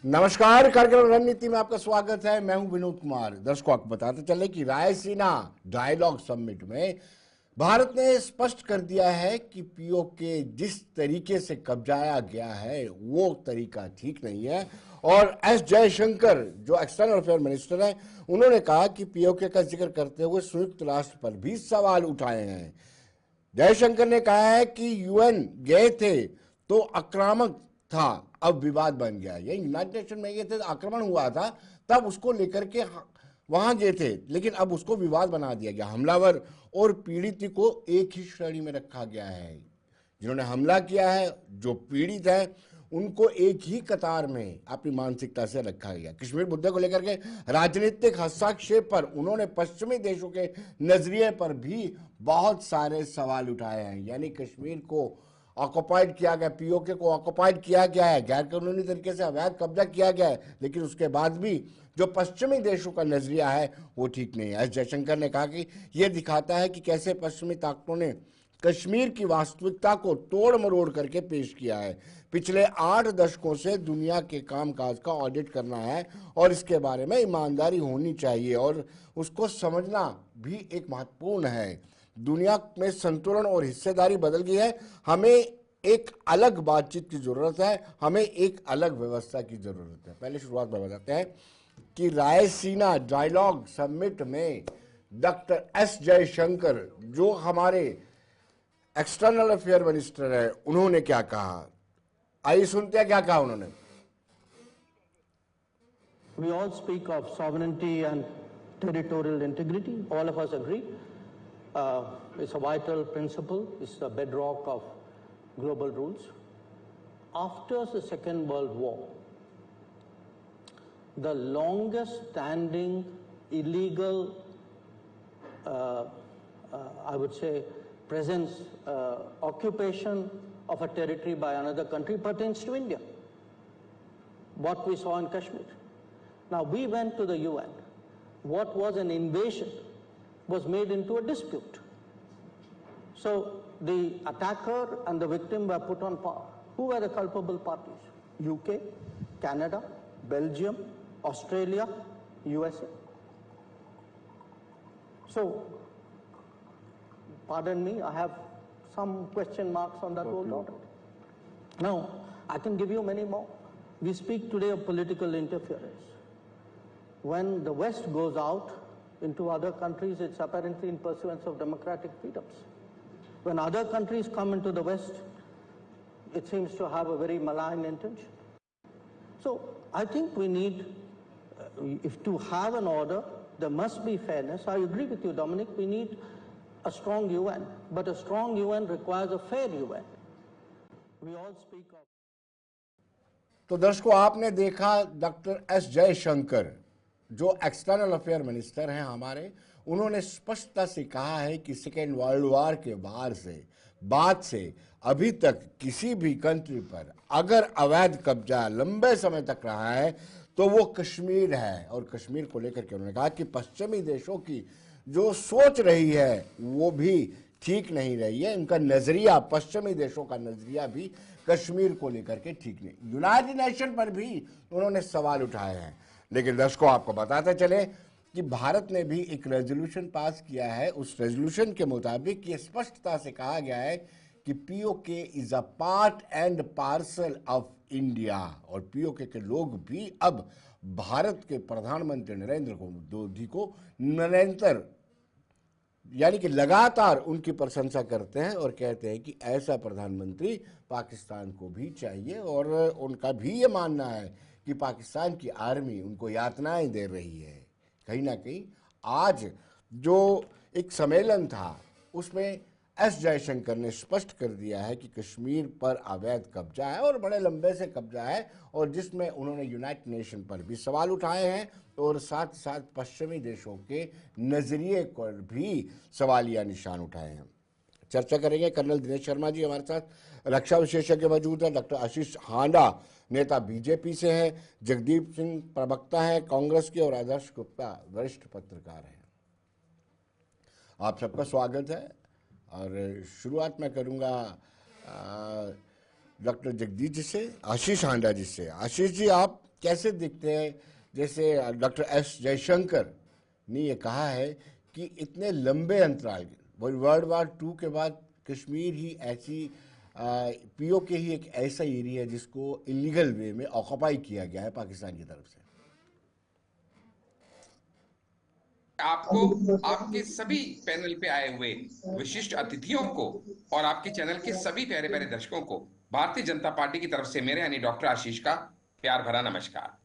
नमस्कार, कार्यक्रम रणनीति में आपका स्वागत है। मैं हूं विनोद कुमार। दर्शकों, आपको बताते चले कि रायसीना डायलॉग समिट में भारत ने स्पष्ट कर दिया है कि पीओके जिस तरीके से कब्जाया गया है वो तरीका ठीक नहीं है। और एस जयशंकर जो एक्सटर्नल अफेयर मिनिस्टर हैं, उन्होंने कहा कि पीओके का जिक्र करते हुए संयुक्त राष्ट्र पर भी सवाल उठाए हैं। जयशंकर ने कहा है कि यूएन गए थे तो आक्रामक था, अब विवाद बन गया। ये यूनाइटेड नेशन में गए थे, आक्रमण हुआ था, तब उसको लेकर के वहां गए थे, लेकिन अब उसको विवाद बना दिया गया। हमलावर और पीड़ित को एक ही श्रेणी में रखा गया है। जिन्होंने हमला किया है, जो पीड़ित है, उनको एक ही कतार में अपनी मानसिकता से रखा गया। कश्मीर मुद्दे को लेकर के राजनीतिक हस्तक्षेप पर उन्होंने पश्चिमी देशों के नजरिए पर भी बहुत सारे सवाल उठाए हैं। यानी कश्मीर को ऑक्युपाइड किया गया, पीओके को ऑक्युपाइड किया गया है, गैर कानूनी तरीके से अवैध कब्जा किया गया है, लेकिन उसके बाद भी जो पश्चिमी देशों का नजरिया है वो ठीक नहीं है। एस जयशंकर ने कहा कि यह दिखाता है कि कैसे पश्चिमी ताकतों ने कश्मीर की वास्तविकता को तोड़ मरोड़ करके पेश किया है। पिछले 8 दशकों से दुनिया के कामकाज का ऑडिट करना है और इसके बारे में ईमानदारी होनी चाहिए और उसको समझना भी एक महत्वपूर्ण है। दुनिया में संतुलन और हिस्सेदारी बदल गई है। हमें एक अलग बातचीत की जरूरत है, हमें एक अलग व्यवस्था की जरूरत है। पहले शुरुआत में बताते हैं कि रायसीना डायलॉग समिट में डॉक्टर एस जयशंकर जो हमारे एक्सटर्नल अफेयर मिनिस्टर है, उन्होंने क्या कहा, आइए सुनते हैं क्या कहा उन्होंने। We all speak of sovereignty and territorial integrity. All of us agree. It's a vital principle. It's the bedrock of global rules. After the Second World War, the longest standing illegal, I would say, presence, occupation of a territory by another country pertains to India. What we saw in Kashmir. Now we went to the UN. What was an invasion was made into a dispute. So the attacker and the victim were put on par. Who were the culpable parties? UK, Canada, Belgium, Australia, USA. So, pardon me, I have some question marks on that whole order. Now, I can give you many more. We speak today of political interference. When the West goes out into other countries, it's apparently in pursuance of democratic freedoms. When other countries come into the West, it seems to have a very malign intention. So I think we need, if to have an order, there must be fairness. I agree with you, Dominic, we need a strong UN, but a strong UN requires a fair UN. We all speak of... तो दर्शकों, आपने देखा doctor S Jaishankar जो external affair minister हैं हमारे, उन्होंने स्पष्टता से कहा है कि सेकेंड वर्ल्ड वॉर के बाद से अभी तक किसी भी कंट्री पर अगर अवैध कब्जा लंबे समय तक रहा है तो वो कश्मीर है। और कश्मीर को लेकर के उन्होंने कहा कि पश्चिमी देशों की जो सोच रही है वो भी ठीक नहीं रही है। इनका नजरिया, पश्चिमी देशों का नजरिया भी कश्मीर को लेकर के ठीक नहीं। यूनाइटेड नेशन पर भी उन्होंने सवाल उठाए हैं। लेकिन दर्शकों, आपको बताते चले कि भारत ने भी एक रेजोल्यूशन पास किया है। उस रेजोल्यूशन के मुताबिक ये स्पष्टता से कहा गया है कि PoK is a part and parcel of India. और पीओके के लोग भी अब भारत के प्रधानमंत्री नरेंद्र मोदी को निरंतर, यानी कि लगातार उनकी प्रशंसा करते हैं और कहते हैं कि ऐसा प्रधानमंत्री पाकिस्तान को भी चाहिए। और उनका भी ये मानना है कि पाकिस्तान की आर्मी उनको यातनाएं दे रही है। कहीं ना कहीं आज जो एक सम्मेलन था उसमें एस जयशंकर ने स्पष्ट कर दिया है कि कश्मीर पर अवैध कब्जा है और बड़े लंबे से कब्जा है, और जिसमें उन्होंने यूनाइटेड नेशन पर भी सवाल उठाए हैं और साथ साथ पश्चिमी देशों के नजरिए पर भी सवालिया निशान उठाए हैं। चर्चा करेंगे। कर्नल दिनेश शर्मा जी हमारे साथ रक्षा विशेषज्ञ मौजूद है, डॉक्टर आशीष हांडा नेता बीजेपी से हैं, जगदीप सिंह प्रवक्ता हैं कांग्रेस के, और आदर्श गुप्ता वरिष्ठ पत्रकार हैं। आप सबका स्वागत है। और शुरुआत मैं करूंगा डॉक्टर जगदीश जी से, आशीष हांडा जी से। आशीष जी, आप कैसे दिखते हैं? जैसे डॉक्टर एस जयशंकर ने ये कहा है कि इतने लंबे अंतराल, वर्ल्ड वार 2 के बाद कश्मीर ही ऐसी पीओके ही एक ऐसा एरिया है जिसको इलीगल वे में ऑक्युपाई किया गया है पाकिस्तान की तरफ से। आपको, आपके सभी पैनल पे आए हुए विशिष्ट अतिथियों को और आपके चैनल के सभी प्यारे प्यारे दर्शकों को भारतीय जनता पार्टी की तरफ से मेरे यानी डॉक्टर आशीष का प्यार भरा नमस्कार।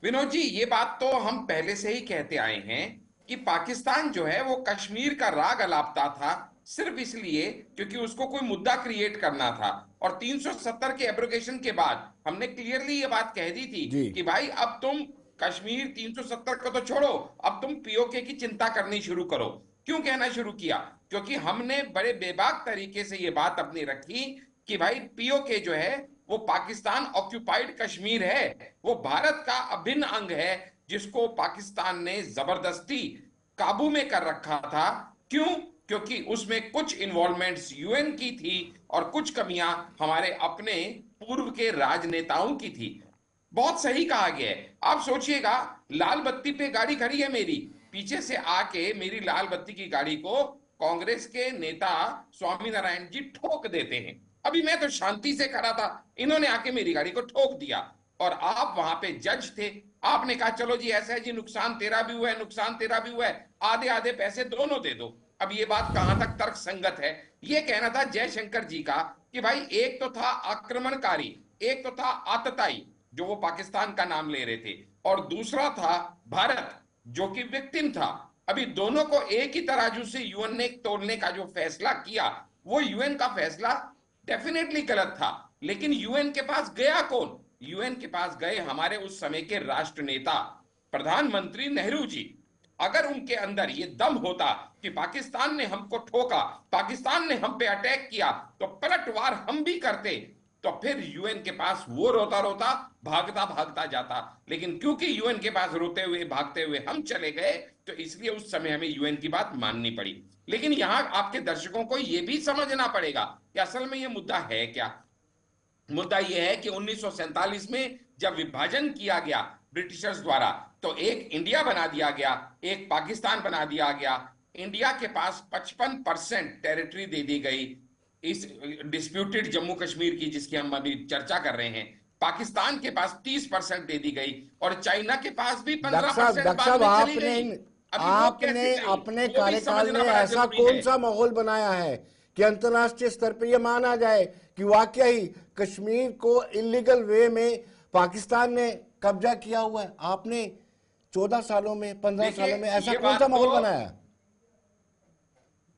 विनोद जी, ये बात तो हम पहले से ही कहते आए हैं कि पाकिस्तान जो है वो कश्मीर का राग अलापता था सिर्फ इसलिए क्योंकि उसको कोई मुद्दा क्रिएट करना था। और 370 के एब्रोगेशन के बाद हमने क्लियरली ये बात कह दी थी जी। कि भाई अब तुम कश्मीर 370 को तो छोड़ो, अब तुम पीओके की चिंता करनी शुरू करो। क्यों कहना शुरू किया? क्योंकि हमने बड़े बेबाक तरीके से ये बात अपनी रखी कि भाई पीओके जो है वो पाकिस्तान ऑक्यूपाइड कश्मीर है, वो भारत का अभिन्न अंग है जिसको पाकिस्तान ने जबरदस्ती काबू में कर रखा था। क्यों? क्योंकि उसमें कुछ इन्वॉल्वमेंट्स यूएन की थी और कुछ कमियां हमारे अपने पूर्व के राजनेताओं की थी। बहुत सही कहा गया है। आप सोचिएगा, लाल बत्ती पे गाड़ी खड़ी है मेरी, पीछे से आके मेरी लाल बत्ती की गाड़ी को कांग्रेस के नेता स्वामी नारायण जी ठोक देते हैं। अभी मैं तो शांति से खड़ा था, इन्होंने आके मेरी गाड़ी को ठोक दिया और आप वहां पे जज थे। आपने कहा चलो जी ऐसा है जी, नुकसान तेरा भी हुआ है, नुकसान तेरा भी हुआ है, आधे आधे पैसे दोनों दे दो। अब ये बात कहां तक तर्क संगत है? ये कहना था जयशंकर जी का कि भाई एक तो था आक्रमणकारी, एक तो था आतताई जो वो पाकिस्तान का नाम ले रहे थे, और दूसरा था भारत जो कि विक्टिम था। अभी दोनों को एक ही तराजू से यूएन ने तोलने का जो फैसला किया, वो यूएन का फैसला डेफिनेटली गलत था। लेकिन यूएन के पास गया कौन? यूएन के पास गए हमारे उस समय के राष्ट्र नेता प्रधानमंत्री नेहरू जी। अगर उनके अंदर ये दम होता कि पाकिस्तान ने हमको ठोका, पाकिस्तान ने हम पे अटैक किया, तो पलटवार हम भी करते, तो फिर यूएन के पास वो रोता रोता भागता भागता जाता। लेकिन क्योंकि यूएन के पास रोते हुए भागते हुए हम चले गए, तो इसलिए उस समय हमें यूएन की बात माननी पड़ी। लेकिन यहां आपके दर्शकों को यह भी समझना पड़ेगा कि असल में यह मुद्दा है क्या। मुद्दा यह है कि 1947 में जब विभाजन किया गया ब्रिटिशर्स द्वारा, तो एक इंडिया बना दिया गया, एक पाकिस्तान बना दिया गया। इंडिया के पास 55% टेरिटरी दे दी गई इस डिस्प्यूटेड जम्मू कश्मीर की, जिसकी हम अभी चर्चा कर रहे हैं। पाकिस्तान के पास 30% दे दी गई और चाइना के पास भी 15% बाद में चली गई। आपने अपने कार्यकाल में ऐसा कौन सा माहौल बनाया है कि अंतर्राष्ट्रीय स्तर पर यह माना जाए कि वाकई ही कश्मीर को इलीगल वे में पाकिस्तान ने कब्जा किया हुआ है? आपने 14 सालों में, 15 सालों में ऐसा कौन सा माहौल बनाया?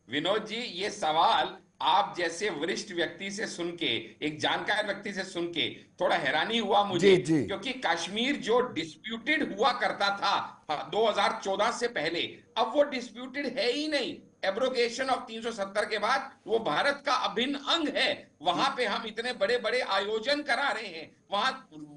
विनोद जी, ये सवाल आप जैसे वरिष्ठ व्यक्ति से सुन के, एक जानकार व्यक्ति से सुन के थोड़ा हैरानी हुआ मुझे। जी। क्योंकि कश्मीर जो डिस्प्यूटेड हुआ करता था 2014 से पहले, अब वो डिस्प्यूटेड है ही नहीं। एब्रोगेशन ऑफ 370 के बाद वो भारत का अभिन्न अंग है। वहां पे हम इतने बड़े बड़े आयोजन करा रहे हैं, वहां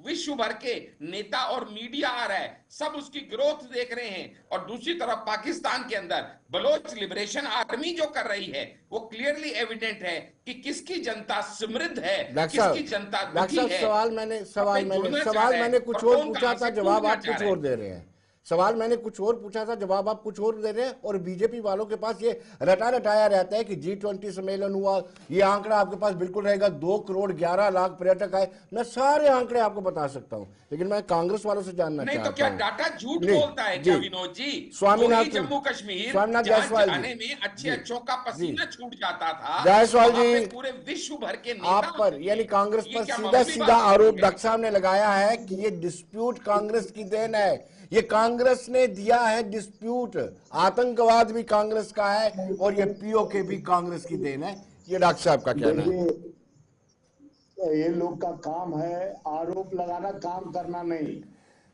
विश्व भर के नेता और मीडिया आ रहा है, सब उसकी ग्रोथ देख रहे हैं। और दूसरी तरफ पाकिस्तान के अंदर बलोच लिबरेशन आर्मी जो कर रही है, वो क्लियरली एविडेंट है कि किसकी जनता समृद्ध है, किसकी जनता दुखी है। सवाल मैंने कुछ और पूछा था, जवाब आप कुछ और दे रहे हैं। सवाल मैंने कुछ और पूछा था, जवाब आप कुछ और दे रहे हैं। और बीजेपी वालों के पास ये रटा रटाया रहता है कि G20 सम्मेलन हुआ, ये आंकड़ा आपके पास बिल्कुल रहेगा, 2 करोड़ 11 लाख पर्यटक आए। मैं सारे आंकड़े आपको बता सकता हूं, लेकिन मैं कांग्रेस वालों से जानना चाहता हूं। नहीं तो क्या डाटा झूठ बोलता है क्या विनोद जी? स्वामीनाथ जम्मू कश्मीर जायसवाल जाने में अच्छे अच्छों का पसीना छूट जाता था, जायसवाल जी, पूरे विश्व भर के आप पर यानी कांग्रेस पर सीधा सीधा आरोप डॉक्टर साहब ने लगाया है कि ये डिस्प्यूट कांग्रेस की देन है। ये कांग्रेस ने दिया है डिस्प्यूट, आतंकवाद भी कांग्रेस का है और ये पीओके भी कांग्रेस की देन है। ये डॉक्टर साहब का कहना है। ये लोग का काम है आरोप लगाना, काम करना नहीं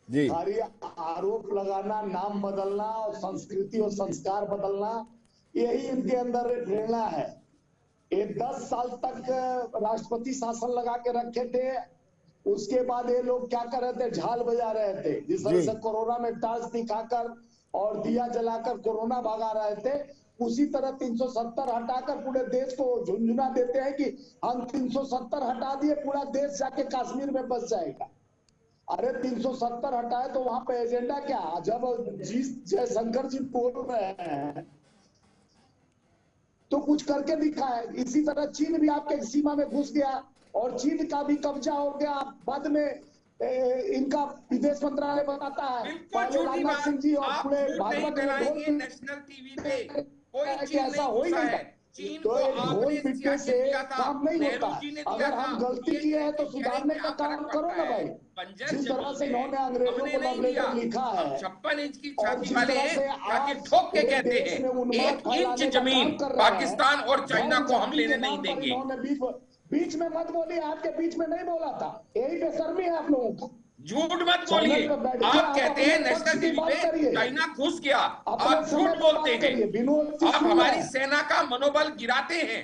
जी। खाली आरोप लगाना, नाम बदलना और संस्कृति और संस्कार बदलना, यही इनके अंदर प्रेरणा है। ये 10 साल तक राष्ट्रपति शासन लगा के रखे थे, उसके बाद ये लोग क्या कर रहे थे, झाल बजा रहे थे। जिस तरह से कोरोना में टार्च दिखाकर और दिया जलाकर कोरोना भगा रहे थे, उसी तरह 370 हटाकर पूरे देश को झुंझुना देते हैं कि हम 370 हटा दिए, पूरा देश जाके कश्मीर में बस जाएगा। अरे 370 हटाए तो वहां पे एजेंडा क्या? जब जी जयशंकर जी बोल रहे हैं तो कुछ करके दिखाए। इसी तरह चीन भी आपके सीमा में घुस गया और चीन का भी कब्जा हो गया। बाद में इनका विदेश मंत्रालय बताता है, बिल्कुल पहले झूठी राजनाथ बात। सिंह जी और आप पूरे झूठ नहीं भाजपा के लोग फैलाएंगे ढोल नेशनल टीवी पे। कोई कि चीन ऐसा नहीं हो ही घुसा नहीं है। था। चीन तो को एक ढोल आपने पिटने से सियाचिन दिया था, काम नहीं नेहरू होता जी है। ने दिया अगर था। हम गलती ये किए कह हैं तो के कह रहे सुधारने क्या का फर्क काम करो पड़ता ना है। भाई। बंजर जिस तरह जमीन से है, इन्होंने अंग्रेजों हमने को नहीं लव लिया। लेटर लिखा हम है 56 इंच की और छाती जिस वाले तरह हैं, से ताकि आज ठोक के पूरे कहते देश हैं में उन्माद 1 इंच फैलाने का जमीन काम कर रहे हैं, पाकिस्तान और चाइना धर्म को हम जाति लेने के नहीं नाम पर देंगे। इन्होंने बीच में मत बोलिए, आपके बीच में नहीं बोला था। यही बेशर्मी है आप लोगों का। झूठ मत बोलिए। चैनल पे बैठ के आप आप कहते अपने हैं पक्ष नेशनल की टीवी पे बात करिए, चाइना घुस गया। अपने आप समय झूठ पे बोलते बात हैं। करिए। विनोद जी आप सुन रहे हमारी हैं, सेना का मनोबल गिराते हैं।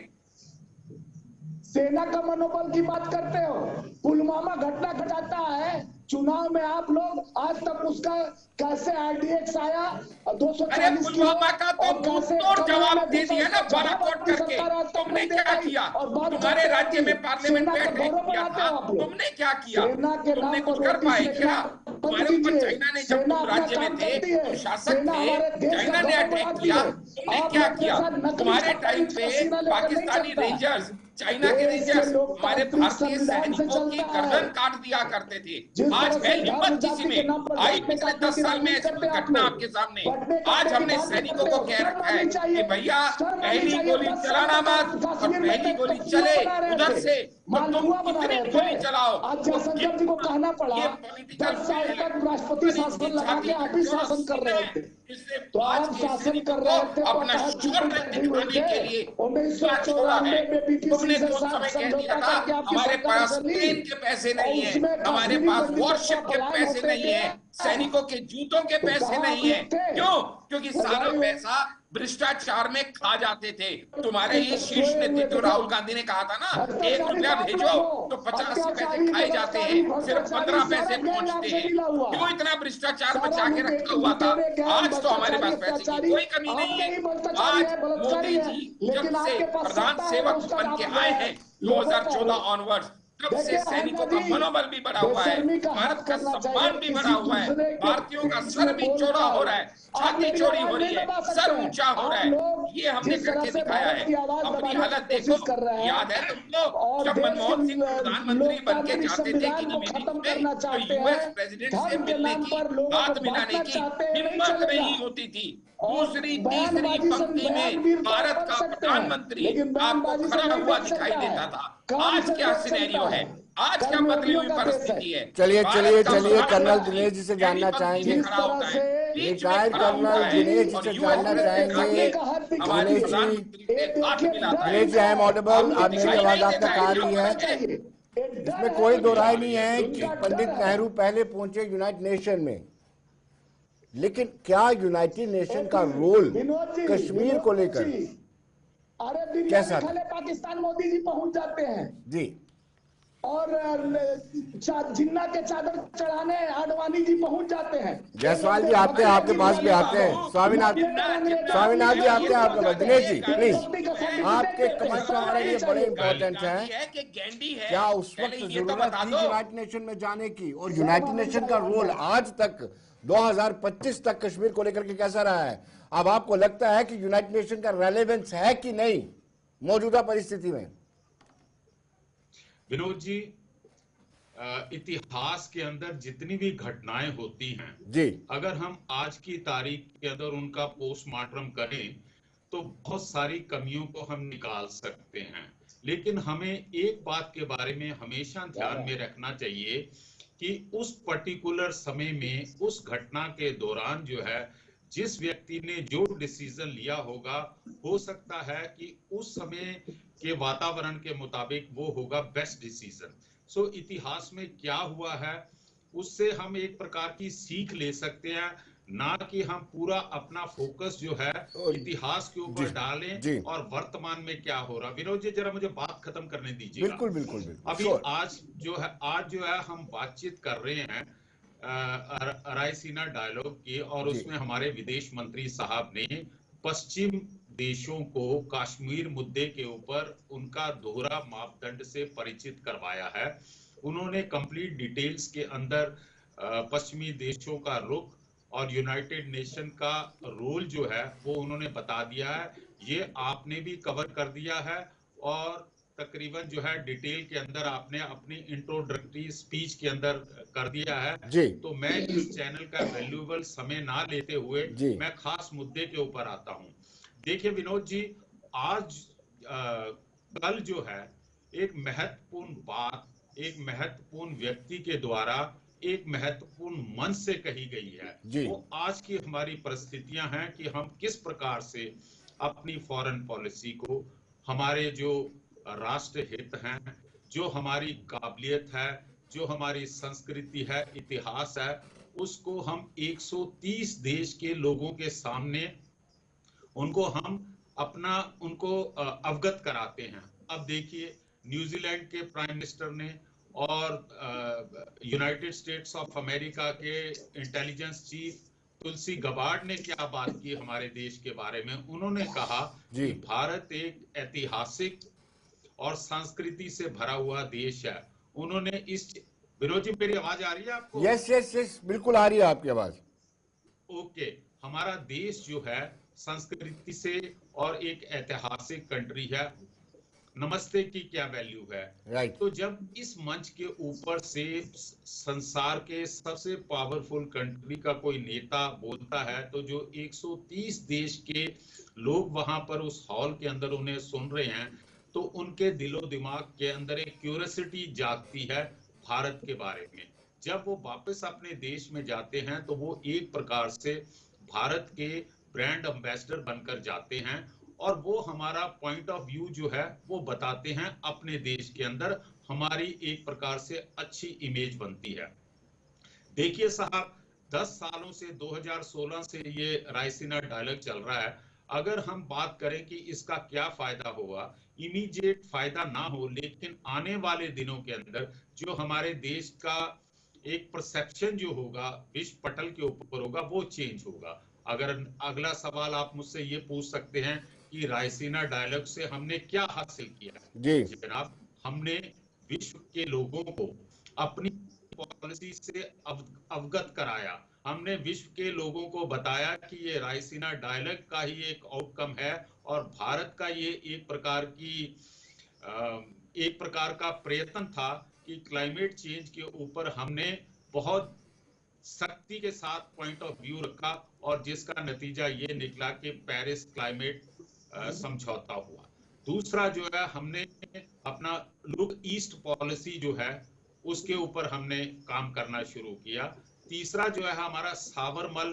सेना का मनोबल की बात करते हो। पुलवामा घटना घटाता है, चुनाव में आप लोग आज तक उसका कैसे आरडीएक्स आया अरे 240 किलो पुलवामा का तो और मुंह कैसे तोड़ कमरे जवाब में दे घुसा दिया ना उसका जवाब बालाकोट अपनी करके। सरकार आज तक तुमने नहीं दे क्या पाई किया? और बात तुम्हारे करते हैं राज्य में कि पार्लियामेंट सेना पे का अटैक गौरव किया बढ़ाते था, हो आप लोग। तुमने क्या किया? सेना के तुमने नाम कुछ पर कर नोटिस पाए लिखना क्या? बंद तुम्हारे ऊपर कीजिए। चाइना ने, जब सेना तुम अपना राज्य में काम थे, करती है। तुम शासक सेना थे, हमारे देश का चाइना ने गौरव अटैक बढ़ाती किया, है। तुमने आप क्या लोग किया? जैसा नकली तुम्हारे टाइम छप्पर पे सीना लेकर नहीं पाकिस्तानी चलता। रेंजर्स, चाइना के देश के रेंजर्स हमारे लोकतांत्रिक भारतीय संविधान से सैनिकों की चलता है। गर्दन काट दिया करते थे। जिस आज तरह है से धर्म हिम्मत किसी जाति के में? नाम पर आई बांटने पिछले काटने 10 की साल में राजनीति ऐसी करते कोई हैं आप घटना लोग। आपके सामने? बंटने आज काटने की हमने बात सैनिकों करते को हो। कह शर्म रखा है आनी कि चाहिए, भैया शर्म आनी पहली चाहिए। गोली 10 साल चलाना तक आप मत, और कश्मीर में पहली गोली कुआं चले बना रहे उधर थे, से तो तुम मालपुआ बना कितनी रहे भी थे। गोली चलाओ आज वो जयशंकर जी को गिरेगा। कहना पड़ा ये पॉलिटिकल 10 साल फील्ड है। तक राष्ट्रपति 56 इंच शासन की लगा छाती के का आप ही जो शासन कर सीना रहे है, थे। जिससे तो आज आप के शासन सैनिकों कर को रहे थे तो अपना तहत शौर्य बैठे हुए दिखाने थे। के लिए क्या छोड़ा 1994 है? में बीपीसी तुमने से तो उस समय कह दिया समझौता था करके आपकी हमारे सरकार पास चली प्लेन के पैसे और नहीं है, उसमें हमारे कश्मीरी पास पंडितों का वॉरशिप के पलायन पैसे होते नहीं गया। है, सैनिकों के जूतों के तो पैसे कहाँ आप नहीं है। लोग थे? क्यों? क्योंकि सारा बधाई हो। पैसा भ्रष्टाचार में खा जाते थे। तुम्हारे ही शीर्ष सोए हुए नेतृत्व थे। राहुल गांधी ने कहा था ना, 1 भ्रष्टाचारी रुपया तो आप भेजो लोग हो। तो 85 पैसे अत्याचारी, खाए जाते बलात्कारी, हैं, सिर्फ भ्रष्टाचारी 15 सारा पैसे गैंग पहुंचते आपसे हैं। मिला हुआ। क्यों इतना भ्रष्टाचार सारा बचा के रखा हुआ था? लुटेरे गैंग, आज तो हमारे भ्रष्टाचारी, पास पैसे की अत्याचारी। कोई कमी नहीं आप है। नहीं भ्रष्टाचारी आज है, बलात्कारी मोदी है, जी जब लेकिन से आपके पास प्रधान सत्ता है तो सेवक उसका बन के आप आए हैं लोगों का 2014 ऑनवर्ड्स, तब से देखिए सैनिकों अहमद का जी, मनोबल भी बढ़ा हुआ है, बेशर्मी का भारत हद का करना सम्मान चाहिए। भी किसी बढ़ा हुआ है, दूसरे के भारतीयों का बीच सर में भी चौड़ा हो बोलकर रहा है, आप छाती मेरी चौड़ी आवाज हो नहीं रही है, दबा सर सकते हैं। ऊंचा हो रहा आप है। लोग ये हमने जिस तरह करके से दिखाया भारत है। की आवाज अपनी दबाने हालत की देखो, कोशिश कर रहे हैं याद है तुमको और जब देश मनमोहन सिंह के प्रधानमंत्री बन के लोकतांत्रिक जाते थे संविधान किन्हीं को मीटिंग खत्म में, करना तो चाहते यूएस हैं, प्रेसिडेंट से धर्म के मिलने नाम की, पर लोगों को हाथ मिलाने बांटना की चाहते हैं, नहीं हिम्मत चलेगा। नहीं होती थी। और दूसरी तीसरी बयानबाजी से पंक्ति में बयानवीर तो आप भारत बन का सकते हैं, प्रधानमंत्री लेकिन आपको बयानबाजी से खड़ा नहीं हुआ देख दिखाई सकता है। देता था। काम आज से क्या देश सिनेरियो चलता है? है। आज क्या बदली कर्मयोगियों हुई का देश है। परिस्थिति है? चलिए भारत चलिए का चलिए कर्नल प्रधानमंत्री दिनेश जी से पहली जानना पंक्ति में चाहेंगे, जिस खड़ा तरह होता है, से बीच में रिटायर्ड खड़ा होता कर्नल है, दिनेश जी और से यूएस जानना आपने प्रेसिडेंट चाहेंगे। बेशर्मी आके का हद हमारे दिनेश दिखाई। जी, प्रधानमंत्री ये से हाथ देखिए मिलाता डर है। दिनेश जी, आई एम है, ऑडिबल? आपको आप मेरी दिखाई आवाज नहीं आप देता तक है आ क्या रही हो है? रहा है? चाहिए। ये डर इसमें है कोई दो राय उनका, नहीं है कि उनका पंडित डर है। नेहरू पहले पहुंचे यूनाइटेड नेशन में, लेकिन क्या यूनाइटेड नेशन का रोल विनोद जी, कश्मीर को विनोद लेकर जी, अरे बिरयानी कैसा था? खाने पाकिस्तान मोदी जी पहुंच जाते हैं जी, और जिन्ना के चादर चढ़ाने आडवाणी जी पहुंच जाते हैं। जायसवाल जी आते हैं, आपके पास भी आते हैं। स्वामीनाथ स्वामीनाथ जी आते हैं आपके पास। दिनेश जी प्लीज, आपके कमेंट्स हमारे लिए बड़े इंपॉर्टेंट हैं। कि गैंडी है, क्या उस वक्त पहले ये तो जरूरत बता थी दो। यूनाइटेड नेशन में जाने की? और यूनाइटेड नेशन का रोल आज तक 2025 तक कश्मीर को लेकर के कैसा रहा है? अब आपको लगता है कि यूनाइटेड नेशन का रेलेवेंस है कि नहीं मौजूदा परिस्थिति में? विनोद जी, इतिहास के अंदर जितनी भी घटनाएं होती हैं जी, अगर हम आज की तारीख के अंदर उनका पोस्टमार्टम करें तो बहुत सारी कमियों को हम निकाल सकते हैं, लेकिन हमें एक बात के बारे में हमेशा ध्यान में रखना चाहिए कि उस पर्टिकुलर समय में उस घटना के दौरान जो है जिस व्यक्ति ने जो डिसीजन लिया होगा, हो सकता है कि उस समय के वातावरण के मुताबिक वो होगा बेस्ट डिसीजन। सो इतिहास में क्या हुआ है उससे हम एक प्रकार की सीख ले सकते हैं, ना कि हम पूरा अपना फोकस जो है इतिहास के ऊपर डालें और वर्तमान में क्या हो रहा। विनोद जी, जरा मुझे बात खत्म करने दीजिए। बिल्कुल बिल्कुल बिल्कुल। अभी आज जो है हम बातचीत कर रहे हैं रायसीना डायलॉग की, और उसमें हमारे विदेश मंत्री साहब ने पश्चिम देशों को कश्मीर मुद्दे के ऊपर उनका दोहरा मापदंड से परिचित करवाया है। उन्होंने कंप्लीट डिटेल्स के अंदर पश्चिमी देशों का रुख और यूनाइटेड नेशन का रोल जो है वो उन्होंने बता दिया है। ये आपने भी कवर कर दिया है और तकरीबन जो है डिटेल के अंदर आपने अपनी इंट्रोडक्टरी स्पीच के अंदर कर दिया है। जी तो मैं इस चैनल का वैल्यूएबल समय ना लेते हुए जी मैं खास मुद्दे के ऊपर आता हूं। देखिए विनोद जी, आज कल जो है एक महत्वपूर्ण बात एक महत्वपूर्ण व्यक्ति के द्वारा एक महत्वपूर्ण मंच से कही गई है। जी वो आज की हमारी परिस्थितियां हैं कि हम किस प्रकार से अपनी फॉरेन पॉलिसी को, हमारे जो राष्ट्र हित हैं, जो हमारी काबिलियत है, जो हमारी संस्कृति है, इतिहास है, उसको हम 130 देश के लोगों के सामने उनको हम अपना उनको अवगत कराते हैं। अब देखिए न्यूजीलैंड के प्राइम मिनिस्टर ने और यूनाइटेड स्टेट्स ऑफ अमेरिका के इंटेलिजेंस चीफ तुलसी गबार्ड ने क्या बात की हमारे देश के बारे में। उन्होंने कहा जी कि भारत एक ऐतिहासिक और संस्कृति से भरा हुआ देश है। उन्होंने इस विनोद जी, मेरी आवाज आ रही है आपको? यस यस यस, बिल्कुल आ रही है आपकी आवाज। ओके, हमारा देश जो है संस्कृति से और एक ऐतिहासिक कंट्री है। नमस्ते की क्या वैल्यू है। राइट तो जब इस मंच के ऊपर से संसार के सबसे पावरफुल कंट्री का कोई नेता बोलता है तो जो 130 देश के लोग वहां पर उस हॉल के अंदर उन्हें सुन रहे हैं, तो उनके दिलो दिमाग के अंदर एक क्यूरियोसिटी जागती है भारत के बारे में। जब वो वापस अपने देश में जाते हैं तो वो एक प्रकार से भारत के ब्रांड एम्बेसडर बनकर जाते हैं और वो हमारा पॉइंट ऑफ व्यू जो है वो बताते हैं। अपने देश के अंदर हमारी एक प्रकार से अच्छी इमेज बनती है। देखिए साहब, 10 सालों से 2016 से ये रायसीना डायलॉग चल रहा है। अगर हम बात करें कि इसका क्या फायदा होगा, इमीडिएट फायदा ना हो, लेकिन आने वाले दिनों के अंदर जो हमारे देश का एक परसेप्शन जो होगा विश्व पटल के ऊपर होगा वो चेंज होगा। अगर अगला सवाल आप मुझसे ये पूछ सकते हैं कि रायसीना डायलॉग से हमने क्या हासिल किया है। जी जनाब, हमने विश्व के लोगों को अपनी पॉलिसी से अवगत कराया। हमने विश्व के लोगों को बताया कि ये रायसीना डायलॉग का ही एक आउटकम है और भारत का ये एक प्रकार का प्रयत्न था कि क्लाइमेट चेंज के ऊपर हमने बहुत सख्ती के साथ पॉइंट ऑफ व्यू रखा और जिसका नतीजा ये निकला कि पेरिस क्लाइमेट समझौता हुआ। दूसरा जो है, हमने अपना लुक ईस्ट पॉलिसी जो है उसके ऊपर हमने काम करना शुरू किया। तीसरा जो है हमारा साबरमल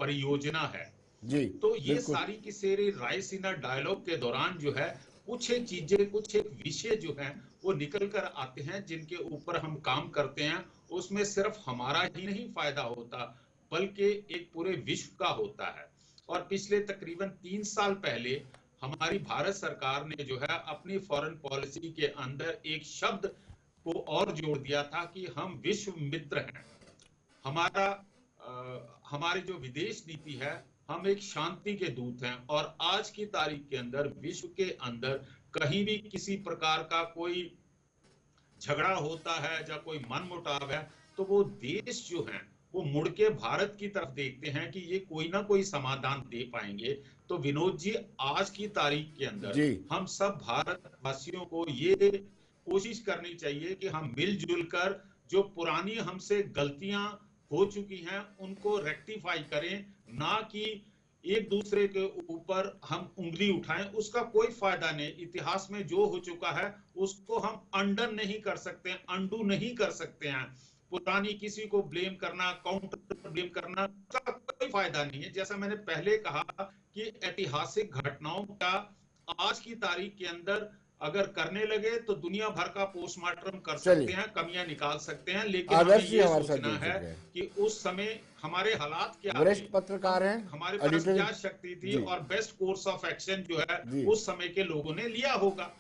परियोजना है। जी तो ये बिल्कुल सारी की सारी रायसीना डायलॉग के दौरान जो है कुछ एक चीजें, कुछ एक विषय जो है वो निकल कर आते हैं जिनके ऊपर हम काम करते हैं। उसमें सिर्फ हमारा ही नहीं फायदा होता बल्कि एक पूरे विश्व का होता है। और पिछले तकरीबन 3 साल पहले हमारी भारत सरकार ने जो है अपनी फॉरेन पॉलिसी के अंदर एक शब्द को और जोड़ दिया था कि हम विश्व मित्र हैं। हमारी जो विदेश नीति है, हम एक शांति के दूत हैं। और आज की तारीख के अंदर विश्व के अंदर कहीं भी किसी प्रकार का कोई झगड़ा होता है या कोई मनमुटाव है तो वो देश जो हैं वो मुड़ के भारत की तरफ देखते हैं कि ये कोई ना कोई समाधान दे पाएंगे। तो विनोद जी, आज की तारीख के अंदर जी हम सब भारतवासियों को ये कोशिश करनी चाहिए कि हम मिलजुल कर जो पुरानी हमसे गलतियां हो चुकी हैं उनको रेक्टिफाई करें, ना कि एक दूसरे के ऊपर हम उंगली उठाएं। उसका कोई फायदा नहीं। इतिहास में जो हो चुका है उसको हम अंडन नहीं कर सकते, अंडू नहीं कर सकते हैं। पुरानी किसी को ब्लेम करना, काउंटर ब्लेम करना, उसका कोई फायदा नहीं है। जैसा मैंने पहले कहा कि ऐतिहासिक घटनाओं का आज की तारीख के अंदर अगर करने लगे तो दुनिया भर का पोस्टमार्टम कर सकते हैं, कमियां निकाल सकते हैं, लेकिन हमें आदर्श जी ये हमारे साथ सोचना जुड़ है चुके हैं। कि उस समय हमारे हालात क्या वरिष्ठ थे, पत्रकार हैं, हमारे पास एडिटर क्या शक्ति थी जी और बेस्ट कोर्स ऑफ एक्शन जो है जी उस समय के लोगों ने लिया होगा।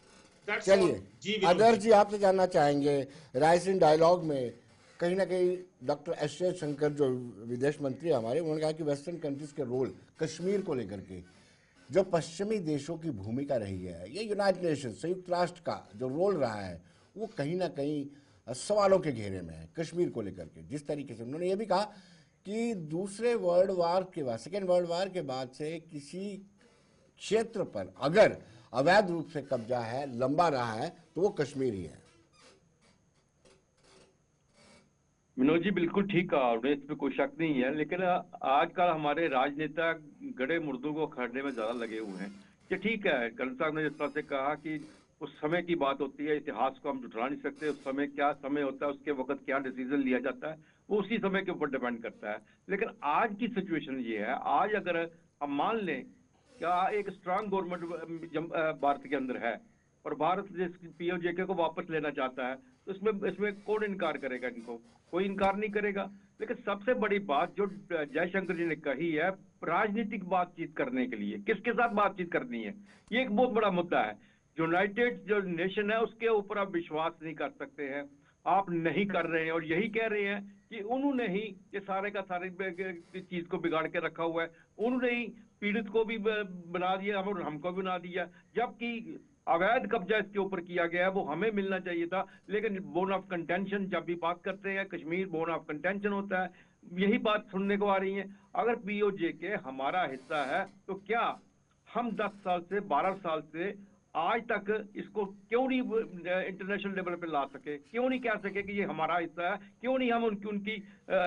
That's all. चलिए जी विनोद आदर्श जी। जी, आपसे जानना चाहेंगे रायसीन डायलॉग में कहीं ना कहीं डॉक्टर एस जयशंकर जो विदेश मंत्री है हमारे, उन्होंने कहा कि वेस्टर्न कंट्रीज के रोल कश्मीर को लेकर के जो पश्चिमी देशों की भूमिका रही है, ये यूनाइटेड नेशन संयुक्त राष्ट्र का जो रोल रहा है वो कहीं ना कहीं सवालों के घेरे में है कश्मीर को लेकर के। जिस तरीके से उन्होंने ये भी कहा कि दूसरे वर्ल्ड वार के बाद, सेकेंड वर्ल्ड वार के बाद से किसी क्षेत्र पर अगर अवैध रूप से कब्जा है, लंबा रहा है, तो वो कश्मीर ही है। विनोद जी बिल्कुल ठीक कहा आपने, इस पे कोई शक नहीं है। लेकिन आजकल हमारे राजनेता गड़े मुर्दों को खड़ने में ज्यादा लगे हुए हैं कि ठीक है, कर्नल साहब ने जिस तरह से कहा कि उस समय की बात होती है, इतिहास को हम जुटला नहीं सकते, उस समय क्या समय होता है, उसके वक्त क्या डिसीजन लिया जाता है, वो उसी समय के ऊपर डिपेंड करता है। लेकिन आज की सिचुएशन ये है, आज अगर हम मान लें क्या एक स्ट्रांग गवर्नमेंट भारत के अंदर है और भारत जिस पीओजेके को वापस लेना चाहता है, तो इसमें कौन इनकार करेगा? इनको कोई इनकार नहीं करेगा। लेकिन सबसे बड़ी बात जो जयशंकर जी ने कही है, राजनीतिक बातचीत करने के लिए किसके साथ बातचीत करनी है, ये एक बहुत बड़ा मुद्दा है। यूनाइटेड जो नेशन है उसके ऊपर आप विश्वास नहीं कर सकते हैं, आप नहीं कर रहे हैं, और यही कह रहे हैं कि उन्होंने ही ये सारे का सारे चीज को बिगाड़ के रखा हुआ है, उन्होंने ही पीड़ित को भी बना दिया और हमको भी बना दिया, जबकि अवैध कब्जा इसके ऊपर किया गया है, वो हमें मिलना चाहिए था। लेकिन बोन ऑफ कंटेंशन जब भी बात करते हैं, कश्मीर बोन ऑफ कंटेंशन होता है, यही बात सुनने को आ रही है। अगर पीओजेके हमारा हिस्सा है तो क्या हम 10 साल से 12 साल से आज तक इसको क्यों नहीं इंटरनेशनल लेवल पे ला सके, क्यों नहीं कह सके कि ये हमारा हिस्सा है, क्यों नहीं हम उनकी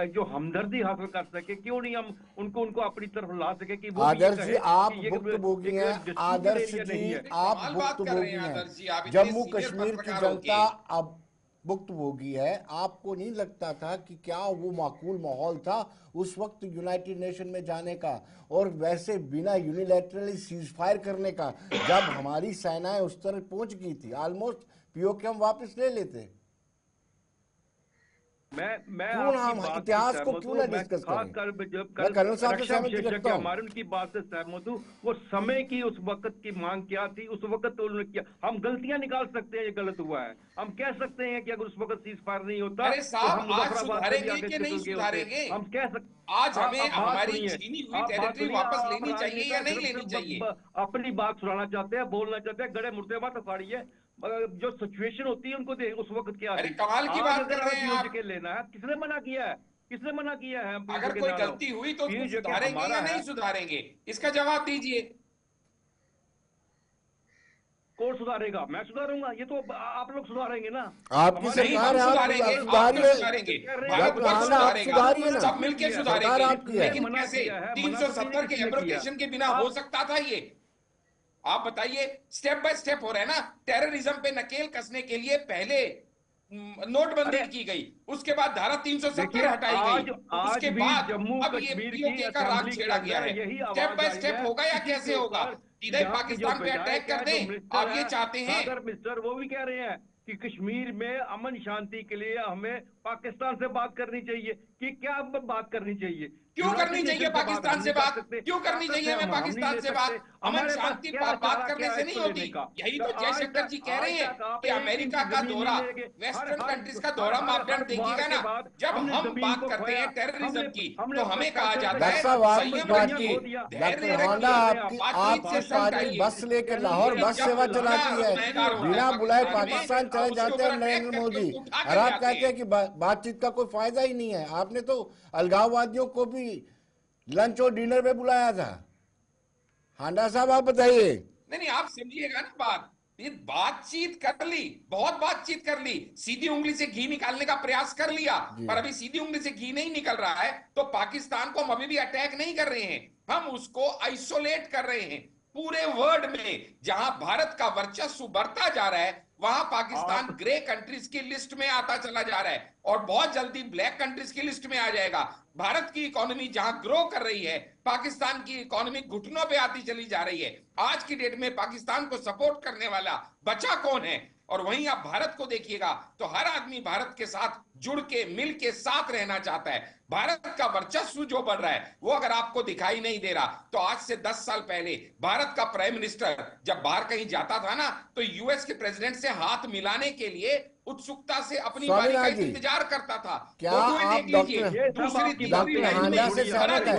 जो हमदर्दी हासिल कर सके, क्यों नहीं हम उनको अपनी तरफ ला सके कि वो आदर्श जी आप भुक्तभोगी हैं, आदर्श जी आप भुक्तभोगी हैं, जम्मू कश्मीर की जनता अब भुक्तभोगी है। आपको नहीं लगता था कि क्या वो माकूल माहौल था उस वक्त यूनाइटेड नेशन में जाने का, और वैसे बिना यूनिलैटरली सीज फायर करने का? जब हमारी सेनाएं उस तरह पहुंच गई थी, ऑलमोस्ट पीओके हम वापस ले लेते। मैं हम इतिहास को क्यों ना डिस्कस करें? कर्नल साहब से सहमति रखता हूं, हमारे उनकी बात से सहमत हूं। वो समय की उस वक्त की मांग क्या थी, उस वक्त तो उन्होंने किया। हम गलतियां निकाल सकते हैं, ये गलत हुआ है, हम कह सकते हैं कि अगर उस वक्त सीज फायर नहीं होता, अरे साहब आज सुधारेंगे कि नहीं सुधारेंगे? हम कह सकते आज हमें हमारी छीनी हुई टेरिटरी वापस लेनी चाहिए या नहीं लेनी चाहिए? अपनी बात सुनाना चाहते हैं, बोलना चाहते हैं, गड़े मुर्दे बात अखाड़िए। जो सिचुएशन होती है उनको उस वक्त क्या, अरे कमाल की बात कर रहे हैं आप। लेना है, किसने मना किया है? किसने मना किया है? अगर कोई गलती हुई तो उसको सुधारेंगे या नहीं सुधारेंगे, इसका जवाब दीजिए। कौन सुधारेगा? मैं सुधारूंगा? ये तो आप लोग सुधारेंगे ना। आपकी सरकार है, सुधारिए ना, सब मिलकर सुधारेंगे। लेकिन कैसे? 370 के एब्रोगेशन के बिना हो सकता था ये? आप बताइए। स्टेप बाय स्टेप हो रहा है ना। टेररिज्म पे नकेल कसने के लिए पहले नोटबंदी की गई, उसके बाद धारा 370 हटाई गई, उसके बाद अब ये पीओके का राग छेड़ा गया है। स्टेप बाय स्टेप होगा या कैसे होगा? सीधे पाकिस्तान पे अटैक कर दें, आप ये चाहते हैं? मिस्टर वो भी कह रहे हैं कि कश्मीर में अमन शांति के लिए हमें पाकिस्तान से बात करनी चाहिए। कि क्या बात करनी चाहिए? क्यों करनी चाहिए पाकिस्तान से बात? क्यों करनी चाहिए हमें पाकिस्तान से बात? अमन शांति बात करने से नहीं होती। यही तो जयशंकर जी कह रहे हैं कि अमेरिका का दौरा, वेस्टर्न कंट्रीज का दौरा मापदंड देखेगा ना। जब हम बात करते हैं टेररिज्म की तो हमें कहा जाता है संयम रखिए, धैर्य रखिए, आपकी पार्टी बस लेकर लाहौर बस सेवा चलाती है, बिना बुलाए पाकिस्तान चले जाते हैं नरेंद्र मोदी, और आप कहते हैं कि बातचीत का कोई फायदा ही नहीं है। आपने तो अलगाववादियों को भी लंच और डिनर पे बुलाया था। हांडा साहब आप बताइए। नहीं, आप समझिएगा ना बात। ये बातचीत कर ली, बहुत बातचीत कर ली, सीधी उंगली से घी निकालने का प्रयास कर लिया, पर अभी सीधी उंगली से घी नहीं निकल रहा है। तो पाकिस्तान को हम अभी भी अटैक नहीं कर रहे हैं, हम उसको आइसोलेट कर रहे हैं। पूरे वर्ल्ड में जहां भारत का वर्चस्व बढ़ता जा रहा है, वहां पाकिस्तान ग्रे कंट्रीज की लिस्ट में आता चला जा रहा है, और बहुत जल्दी ब्लैक कंट्रीज की लिस्ट में आ जाएगा। भारत की इकोनॉमी जहां ग्रो कर रही है, पाकिस्तान की इकोनॉमी घुटनों पे आती चली जा रही है। आज की डेट में पाकिस्तान को सपोर्ट करने वाला बचा कौन है? और वहीं आप भारत को देखिएगा तो हर आदमी भारत के साथ जुड़ के मिल के साथ रहना चाहता है। भारत का वर्चस्व जो बढ़ रहा है वो अगर आपको दिखाई नहीं दे रहा, तो आज से 10 साल पहले भारत का प्राइम मिनिस्टर जब बाहर कहीं जाता था ना, तो यूएस के प्रेसिडेंट से हाथ मिलाने के लिए उत्सुकता से अपनी बारी का इंतजार करता था। क्या आप डॉक्टर हांडा से सहमत हैं?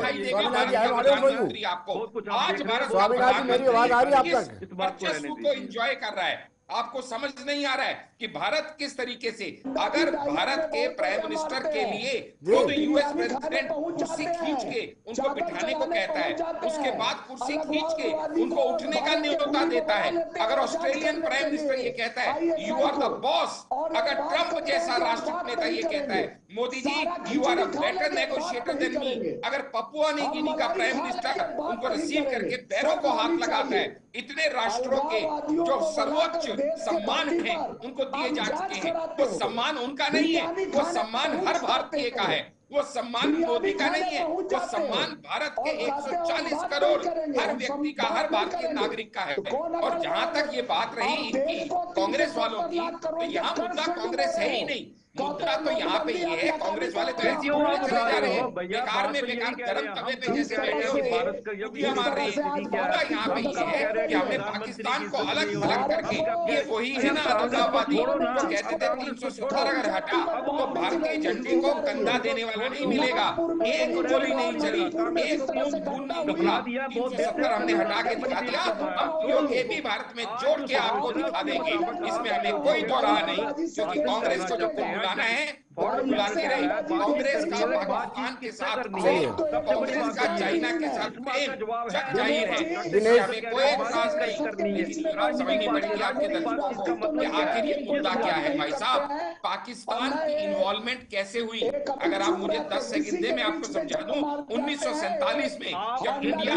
आपको आज भारत स्वामीनाथ जी मेरी आवाज आ रही है आप तक? वर्चस्व को एंजॉय कर रहा है। आपको समझ नहीं आ रहा है कि भारत किस तरीके से, अगर भारत के प्राइम मिनिस्टर के लिए खुद यूएस प्रेसिडेंट कुर्सी खींच के उनको बिठाने को कहता है, उसके बाद कुर्सी खींच के उनको उठने का न्योता देता है, अगर ऑस्ट्रेलियन प्राइम मिनिस्टर ये कहता है यू आर द बॉस, अगर ट्रंप जैसा राष्ट्र नेता ये कहता है Modi ji you are a better negotiator than me, अगर पपुआ न्यू गिनी का प्राइम मिनिस्टर उनको रिसीव करके पैरों को हाथ लगाता है, इतने राष्ट्रों के जो सर्वोच्च सम्मान हैं उनको दिए जा चुके हैं, वो सम्मान उनका नहीं है, वो सम्मान हर भारतीय का है, वो सम्मान मोदी का नहीं है, वो सम्मान भारत के 140 करोड़ हर व्यक्ति का, हर भारतीय नागरिक का है। और जहां तक ये बात रही इनकी कांग्रेस वालों की, तो यहाँ मुद्दा कांग्रेस है ही नहीं, मुद्दा तो यहाँ पे ये है कांग्रेस वाले तो ऐसी चले जा रहे हैं बेकार में बेकार गर्म तवे पे जैसे बैठे हुए उंगलियां मार रहे हैं। मुद्दा यहाँ पे ये है कि हमने पाकिस्तान को अलग अलग करके, ये वही है ना आतंकवादी तो कहते थे 370 अगर हटा तो भारतीय झंडे को कंधा देने वाला नहीं मिलेगा, एक गोली नहीं चली, एक खून नहीं निकला, 370 हमने हटा के दिखा दिया, अब ये भी भारत में जोड़ के आपको दिखा देंगे, इसमें हमें कोई दो राह नहीं, क्योंकि कांग्रेस को जो बुलाना है बुलाती रही, कांग्रेस का पाकिस्तान के साथ प्रेम, कांग्रेस का चाइना के साथ प्रेम जग जाहिर है, इसमें हमें कोई एतराज नहीं, लेकिन समझनी पड़ेगी आपके दर्शकों को कि आखिर ये मुद्दा क्या है। भाई साहब, पाकिस्तान की इन्वॉल्वमेंट कैसे हुई, अगर आप मुझे 10 सेकंड दे मैं आपको समझा दूं, 1947 में जब इंडिया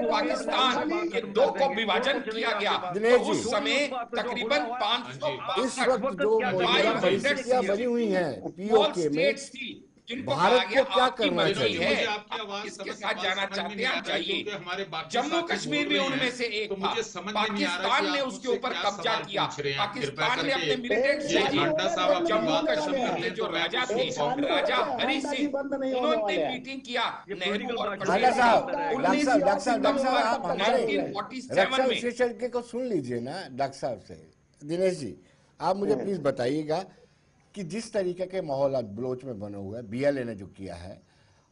पाकिस्तान के दो को विभाजन किया गया तो उस समय तकरीबन 500 बनी हुई है पीओके में, भारत को क्या करना चाहिए? इसके साथ जाना चाहते हैं जाइए, जम्मू कश्मीर भी उनमें से एक था, पाकिस्तान ने उसके ऊपर कब्जा किया, पाकिस्तान ने अपने मिलिटेंट जम्मू कश्मीर के जो राजा थे राजा हरी सिंह, उन्होंने मीटिंग किया नेहरू और रक्षा विशेषज्ञ को सुन लीजिए ना डॉक्टर साहब से। दिनेश जी आप मुझे प्लीज बताइएगा कि जिस तरीके के माहौल आज बलोच में बना हुआ है, बीएलए ने जो किया है,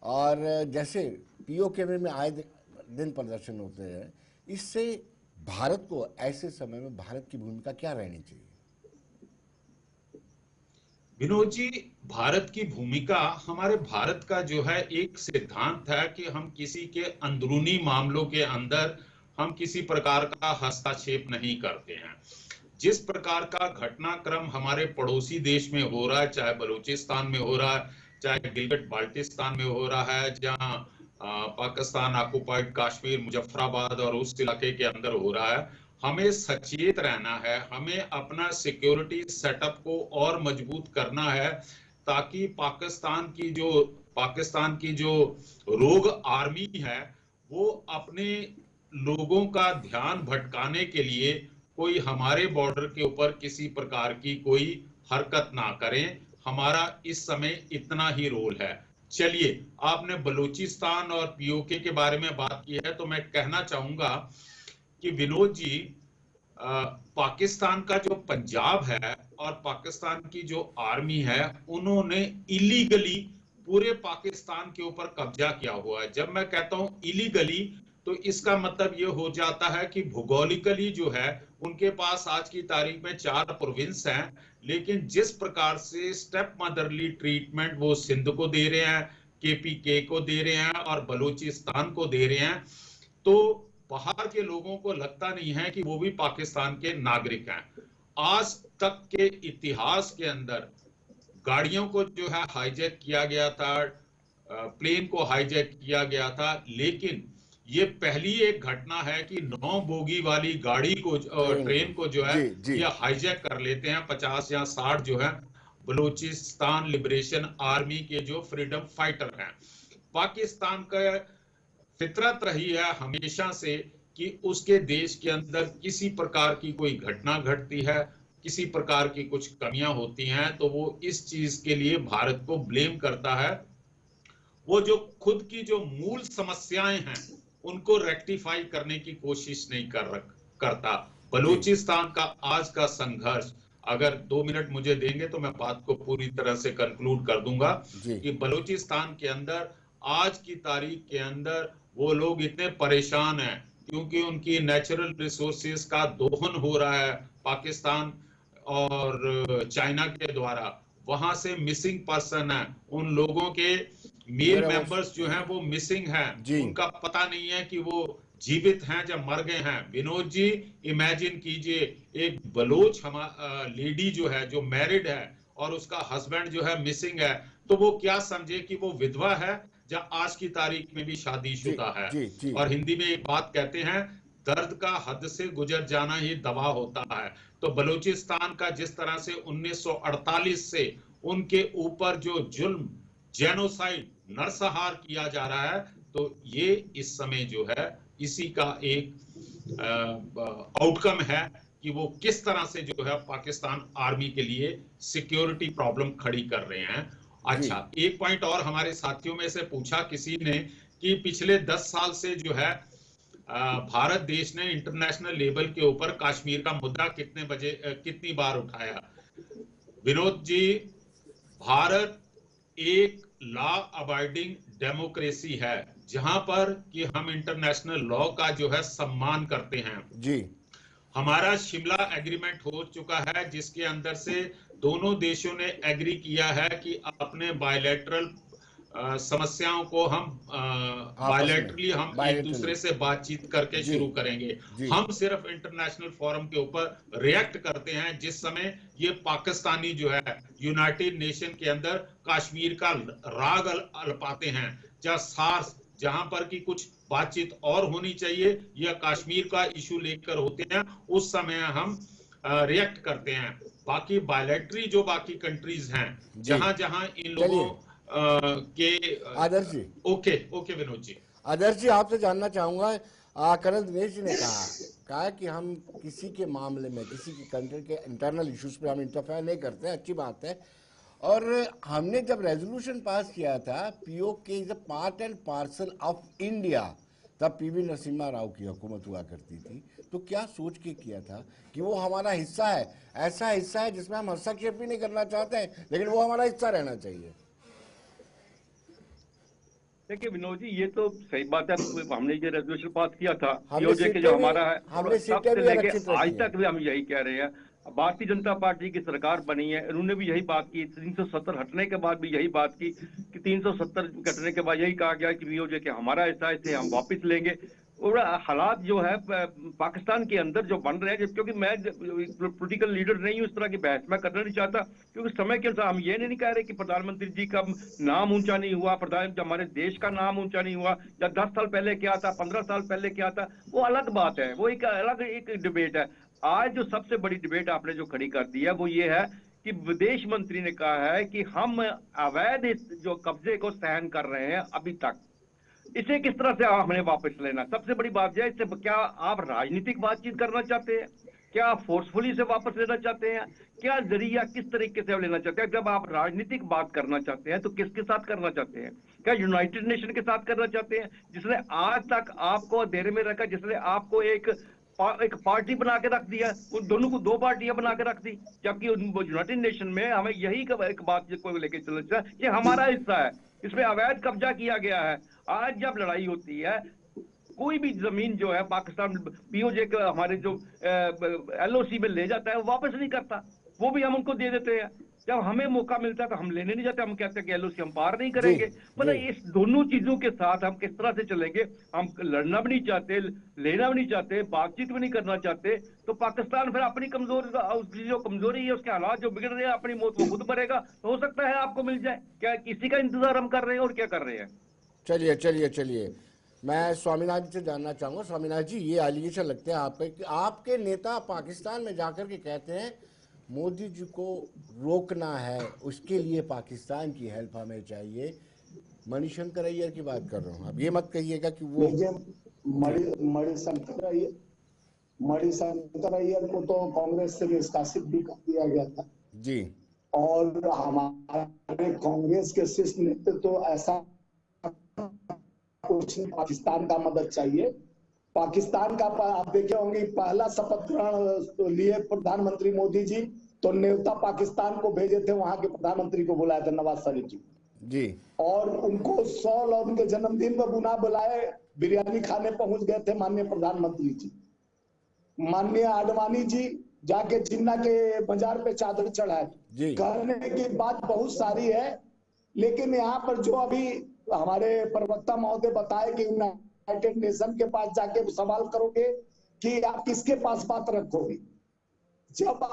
और जैसे पीओके में आए दिन प्रदर्शन होते हैं, इससे भारत को ऐसे समय में भारत की भूमिका क्या रहनी चाहिए? विनोद जी, भारत की भूमिका, हमारे भारत का जो है एक सिद्धांत है कि हम किसी के अंदरूनी मामलों के अंदर हम किसी प्रकार का हस्तक्षेप नहीं करते हैं। जिस प्रकार का घटनाक्रम हमारे पड़ोसी देश में हो रहा है, चाहे बलूचिस्तान में हो रहा है, चाहे गिलगिट बाल्टिस्तान में हो रहा है, जहां पाकिस्तान ऑक्युपाइड कश्मीर मुजफ्फराबाद और उस इलाके के अंदर हो रहा है, हमें सचेत रहना है, हमें अपना सिक्योरिटी सेटअप को और मजबूत करना है, ताकि पाकिस्तान की जो रोग आर्मी है वो अपने लोगों का ध्यान भटकाने के लिए कोई हमारे बॉर्डर के ऊपर किसी प्रकार की कोई हरकत ना करें। हमारा इस समय इतना ही रोल है। चलिए, आपने बलूचिस्तान और पीओके के बारे में बात की है, तो मैं कहना चाहूंगा कि विनोद जी, पाकिस्तान का जो पंजाब है और पाकिस्तान की जो आर्मी है, उन्होंने इलीगली पूरे पाकिस्तान के ऊपर कब्जा किया हुआ है। जब मैं कहता हूं इलीगली, तो इसका मतलब ये हो जाता है कि भूगोलिकली जो है उनके पास आज की तारीख में 4 प्रोविंस हैं, लेकिन जिस प्रकार से स्टेप मदरली ट्रीटमेंट वो सिंध को दे रहे हैं, केपीके को दे रहे हैं और बलूचिस्तान को दे रहे हैं, तो बाहर के लोगों को लगता नहीं है कि वो भी पाकिस्तान के नागरिक हैं। आज तक के इतिहास के अंदर गाड़ियों को जो है हाईजैक किया गया था, प्लेन को हाईजैक किया गया था, लेकिन ये पहली एक घटना है कि 9 बोगी वाली गाड़ी को ट्रेन को जो है ये हाईजैक कर लेते हैं 50 या 60 जो है बलूचिस्तान लिबरेशन आर्मी के जो फ्रीडम फाइटर हैं। पाकिस्तान का फितरत रही है हमेशा से कि उसके देश के अंदर किसी प्रकार की कोई घटना घटती है, किसी प्रकार की कुछ कमियां होती हैं, तो वो इस चीज के लिए भारत को ब्लेम करता है। वो जो खुद की जो मूल समस्याएं हैं उनको रेक्टिफाई करने की कोशिश नहीं करता। बलूचिस्तान का आज का संघर्ष, अगर 2 मिनट मुझे देंगे तो मैं बात को पूरी तरह से कंक्लूड कर दूंगा कि बलूचिस्तान के अंदर आज की तारीख के अंदर वो लोग इतने परेशान हैं क्योंकि उनकी नेचुरल रिसोर्सेज का दोहन हो रहा है, पाकिस्तान और चाइना के द्वारा वहां से मिसिंग पर्सन है, उन लोगों के मेल मेंबर्स जो हैं वो मिसिंग हैं, उनका पता नहीं है कि वो जीवित हैं या मर गए हैं। विनोद जी, इमेजिन कीजिए एक बलोच लेडी जो है, जो मैरिड है और उसका हस्बैंड जो है मिसिंग है, तो वो क्या समझे कि वो विधवा है या आज की तारीख में भी शादीशुदा है। और हिंदी में एक बात कहते हैं, दर्द का हद से गुजर जाना ही दवा होता है। तो बलूचिस्तान का जिस तरह से 1948 से उनके ऊपर जो जुल्म, जेनोसाइड, नरसंहार किया जा रहा है, तो ये इस समय जो है इसी का एक आउटकम है कि वो किस तरह से जो है पाकिस्तान आर्मी के लिए सिक्योरिटी प्रॉब्लम खड़ी कर रहे हैं। अच्छा, एक पॉइंट और हमारे साथियों में से पूछा किसी ने कि पिछले 10 साल से जो है भारत देश ने इंटरनेशनल लेवल के ऊपर कश्मीर का मुद्दा कितनी बार उठाया। विनोद जी, भारत एक लॉ अबाइडिंग डेमोक्रेसी है, जहां पर कि हम इंटरनेशनल लॉ का जो है सम्मान करते हैं जी। हमारा शिमला एग्रीमेंट हो चुका है, जिसके अंदर से दोनों देशों ने एग्री किया है कि अपने बायलैटरल समस्याओं को हम बायलैटरली हम एक दूसरे से बातचीत करके शुरू करेंगे। हम सिर्फ इंटरनेशनल फोरम के ऊपर रिएक्ट करते हैं जिस समय ये पाकिस्तानी जो है यूनाइटेड नेशन के अंदर कश्मीर का राग अल्पाते हैं, या सार्स जहां पर की कुछ बातचीत और होनी चाहिए या कश्मीर का इशू लेकर होते हैं, उस समय हम रिएक्ट करते हैं। बाकी बायलैटरी जो बाकी कंट्रीज हैं, जहां जहां इन लोगों के आदर्श जी, ओके विनोद जी, आदर्श जी आपसे जानना चाहूंगा, कर्नल दिनेश जी ने कहा कि हम किसी के मामले में, किसी की कंट्री के इंटरनल इश्यूज पे हम इंटरफेयर नहीं करते हैं, अच्छी बात है। और हमने जब रेजोल्यूशन पास किया था PoK is a part and parcel of India, तब पीवी नरसिम्हा राव की हुकूमत हुआ करती थी, तो क्या सोच के किया था कि वो हमारा हिस्सा है, ऐसा हिस्सा है जिसमें हम हस्तक्षेप भी नहीं करना चाहते हैं, लेकिन वो हमारा हिस्सा रहना चाहिए। देखिए विनोद जी, ये तो सही बात है, हमने ये रेजोल्यूशन पास किया था पीओजे के जो हमारा है, तब से लेके आज तक भी हम यही कह रहे हैं। भारतीय जनता पार्टी की सरकार बनी है, उन्होंने भी यही बात की, 370 हटने के बाद भी यही बात की कि 370 कटने के बाद यही कहा गया कि पीओजे के हमारा हिस्सा है, इसे हम वापस लेंगे। और हालात जो है पाकिस्तान के अंदर जो बन रहे हैं, क्योंकि मैं पॉलिटिकल लीडर नहीं हूँ, इस तरह की बहस मैं करना नहीं चाहता, क्योंकि समय के अनुसार हम ये नहीं कह रहे कि प्रधानमंत्री जी का नाम ऊंचा नहीं हुआ, हमारे देश का नाम ऊंचा नहीं हुआ, या 10 साल पहले क्या था, 15 साल पहले क्या था, वो अलग बात है, वो एक अलग एक डिबेट है। आज जो सबसे बड़ी डिबेट आपने जो खड़ी कर दी है वो ये है कि विदेश मंत्री ने कहा है कि हम अवैध जो कब्जे को सहन कर रहे हैं अभी तक, इसे किस तरह से हमने वापस लेना। सबसे बड़ी बात यह है, इससे क्या आप राजनीतिक बातचीत करना चाहते हैं, क्या आप फोर्सफुली से वापस लेना चाहते हैं, क्या जरिया किस तरीके से लेना चाहते हैं। जब आप राजनीतिक बात करना चाहते हैं तो किसके साथ करना चाहते हैं, क्या यूनाइटेड नेशन के साथ करना चाहते हैं, जिसने आज तक आपको अंधेरे में रखा, जिसने आपको एक पार्टी बना के रख दिया, उन दोनों को 2 पार्टियां बना के रख दी, जबकि यूनाइटेड नेशन में हमें यही एक बात को लेकर चलना चाहिए, ये हमारा हिस्सा है, इसमें अवैध कब्जा किया गया है। आज जब लड़ाई होती है, कोई भी जमीन जो है पाकिस्तान पीओजे के हमारे जो एलओसी में ले जाता है वो वापस नहीं करता, वो भी हम उनको दे देते हैं। जब हमें मौका मिलता है तो हम लेने नहीं जाते, हम कहते हैं कि एलओसी हम पार नहीं करेंगे। मतलब इस दोनों चीजों के साथ हम किस तरह से चलेंगे, हम लड़ना भी नहीं चाहते, लेना भी नहीं चाहते, बातचीत भी नहीं करना चाहते, तो पाकिस्तान फिर अपनी उसकी जो कमजोरी है, उसके हालात जो बिगड़ रहे हैं, अपनी मौत वो खुद मरेगा। तो हो सकता है आपको मिल जाए, क्या किसी का इंतजार हम कर रहे हैं और क्या कर रहे हैं। चलिए मैं स्वामीनाथ जी से जानना चाहूंगा। स्वामीनाथ जी, ये एलिगेशन लगते हैं आप पे कि आपके नेता पाकिस्तान में जाकर के कहते हैं मोदी जी को रोकना है, उसके लिए पाकिस्तान की हेल्प हमें चाहिए। मणिशंकर अय्यर की बात कर रहा हूँ, अब ये मत कहिएगा कि वो मणिशंकर अय्यर को तो कांग्रेस से निष्कासित भी कर दिया गया था जी, और हमारे कांग्रेस के शीर्ष नेतृत्व तो ऐसा कुछ, पाकिस्तान का मदद चाहिए। पाकिस्तान का आप देखे होंगे पहला शपथ ग्रहण लिए प्रधानमंत्री मोदी जी, तो न्योता पाकिस्तान को भेजे थे, वहां के प्रधानमंत्री को बुलाया था नवाज शरीफ जी, और उनको 100 और उनके जन्मदिन पर बुना बुलाए, बिरयानी खाने पहुंच गए थे माननीय प्रधानमंत्री जी। माननीय आडवाणी जी जाके जिन्ना के मजार पे चादर चढ़ाए। जी। कहने की बात बहुत सारी है, लेकिन यहाँ पर जो अभी हमारे प्रवक्ता महोदय बताए कि यूनाइटेड नेशन के पास जाके सवाल करोगे कि आप किसके पास बात रखोगे। जब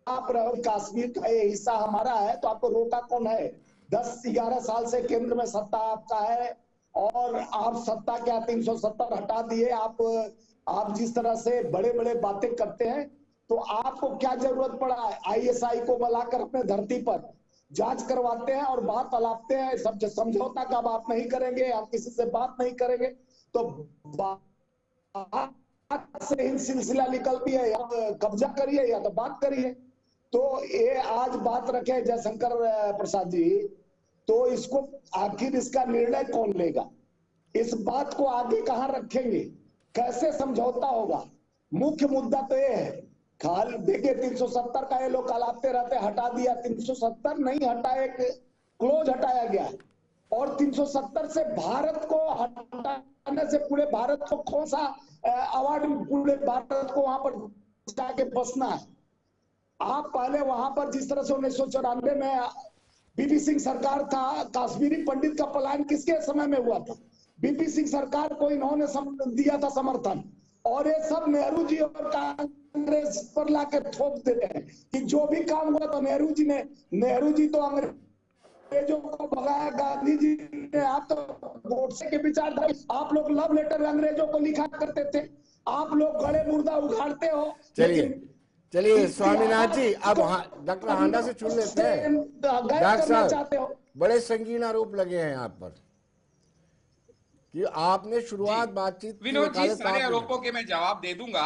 आप रहो कश्मीर का ये हिस्सा हमारा है तो आपको रोका कौन है? 10-11 साल से केंद्र में सत्ता आपका है और आप सत्ता क्या 370 हटा दिए। आप जिस तरह से बड़े बड़े बातें करते हैं तो आपको क्या जरूरत पड़ा है? आईएसआई को बुलाकर अपने धरती पर जांच करवाते हैं और बात अलापते हैं, सब समझौता का बात नहीं करेंगे, आप किसी से बात नहीं करेंगे तो बात से ही सिलसिला निकलती है, या कब्जा करिए या तो बात करिए। तो ये आज बात रखे जयशंकर प्रसाद जी, तो इसको आखिर इसका निर्णय कौन लेगा? इस बात को आगे कहां रखेंगे? कैसे समझौता होगा? मुख्य मुद्दा तो ये है। खाली देखिए 370 का ये लोग अलापते रहते, हटा दिया। 370 नहीं हटा, एक क्लोज हटाया गया और 370 से भारत को हटाने से पूरे भारत को कौन सा अवार्ड, पूरे भारत को वहां पर जाके बसना है। आप पहले वहां पर जिस तरह से 1994 में बीपी सिंह सरकार था, कश्मीरी पंडित का पलायन किसके समय में हुआ था? बीपी सिंह सरकार को इन्होंने दिया था समर्थन, और ये सब नेहरू जी और कांग्रेस पर लाके थोप देते हैं कि जो भी काम हुआ तो नेहरू जी तो अंग्रेजों को भगाया, गांधी जी ने। आप तो गोडसे के विचारधारा, आप लोग लव लेटर अंग्रेजों को लिखा करते थे, आप लोग गड़े मुर्दा उखाड़ते हो। चलिए स्वामीनाथ जी, अब डॉक्टर हांडा से चुन लेते हैं। डॉक्टर साहब, बड़े संगीन आरोप लगे हैं आप पर कि आपने शुरुआत बातचीत विनोद जी, सारे आरोपों के मैं जवाब दे दूंगा।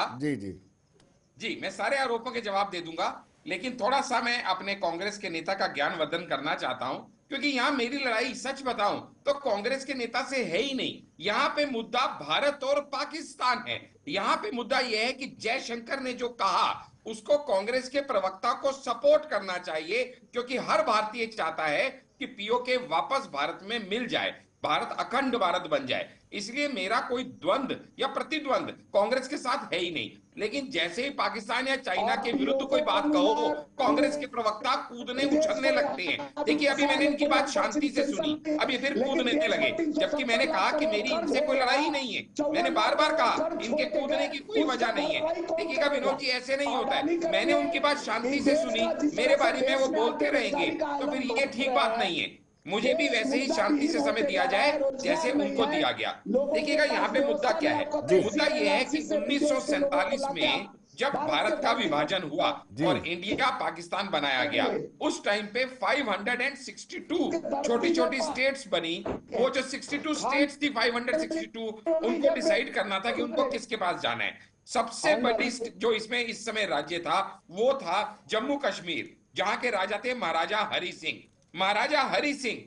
जी, मैं सारे आरोपों के जवाब दे दूंगा, लेकिन थोड़ा सा मैं अपने कांग्रेस के नेता का ज्ञानवर्धन करना चाहता हूं, क्योंकि यहां मेरी लड़ाई सच बताऊं तो कांग्रेस के नेता से है ही नहीं। यहां पे मुद्दा भारत और पाकिस्तान है। यहां पे मुद्दा यह है कि जयशंकर ने जो कहा उसको कांग्रेस के प्रवक्ता को सपोर्ट करना चाहिए, क्योंकि हर भारतीय चाहता है कि पीओके वापस भारत में मिल जाए, भारत अखंड भारत बन जाए। इसलिए मेरा कोई द्वंद्व या प्रतिद्वंद कांग्रेस के साथ है ही नहीं। लेकिन जैसे ही पाकिस्तान या चाइना के विरुद्ध कोई बात कहो, कांग्रेस के प्रवक्ता कूदने उछलने लगते हैं। देखिए, अभी मैंने इनकी बात शांति से सुनी, अभी फिर कूदने लगे, जबकि मैंने कहा कि मेरी इनसे कोई लड़ाई ही नहीं है। मैंने बार बार कहा इनके कूदने की कोई वजह नहीं है। देखिएगा विनोद जी, ऐसे नहीं होता है। मैंने उनकी बात शांति से सुनी, मेरे बारे में वो बोलते रहेंगे तो फिर ये ठीक बात नहीं है। मुझे भी वैसे ही शांति से समय दिया जाए जैसे उनको दिया गया। देखिएगा यहाँ पे मुद्दा क्या है? मुद्दा यह है कि 1947 में जब भारत का विभाजन हुआ और इंडिया पाकिस्तान बनाया गया, उस टाइम पे 562 छोटी छोटी स्टेट्स बनी। वो जो 62 स्टेट्स थी, 562, उनको डिसाइड करना था कि उनको किसके पास जाना है। सबसे बड़ी जो इसमें इस समय राज्य था वो था जम्मू कश्मीर, जहां के राजा थे महाराजा हरि सिंह। महाराजा हरि सिंह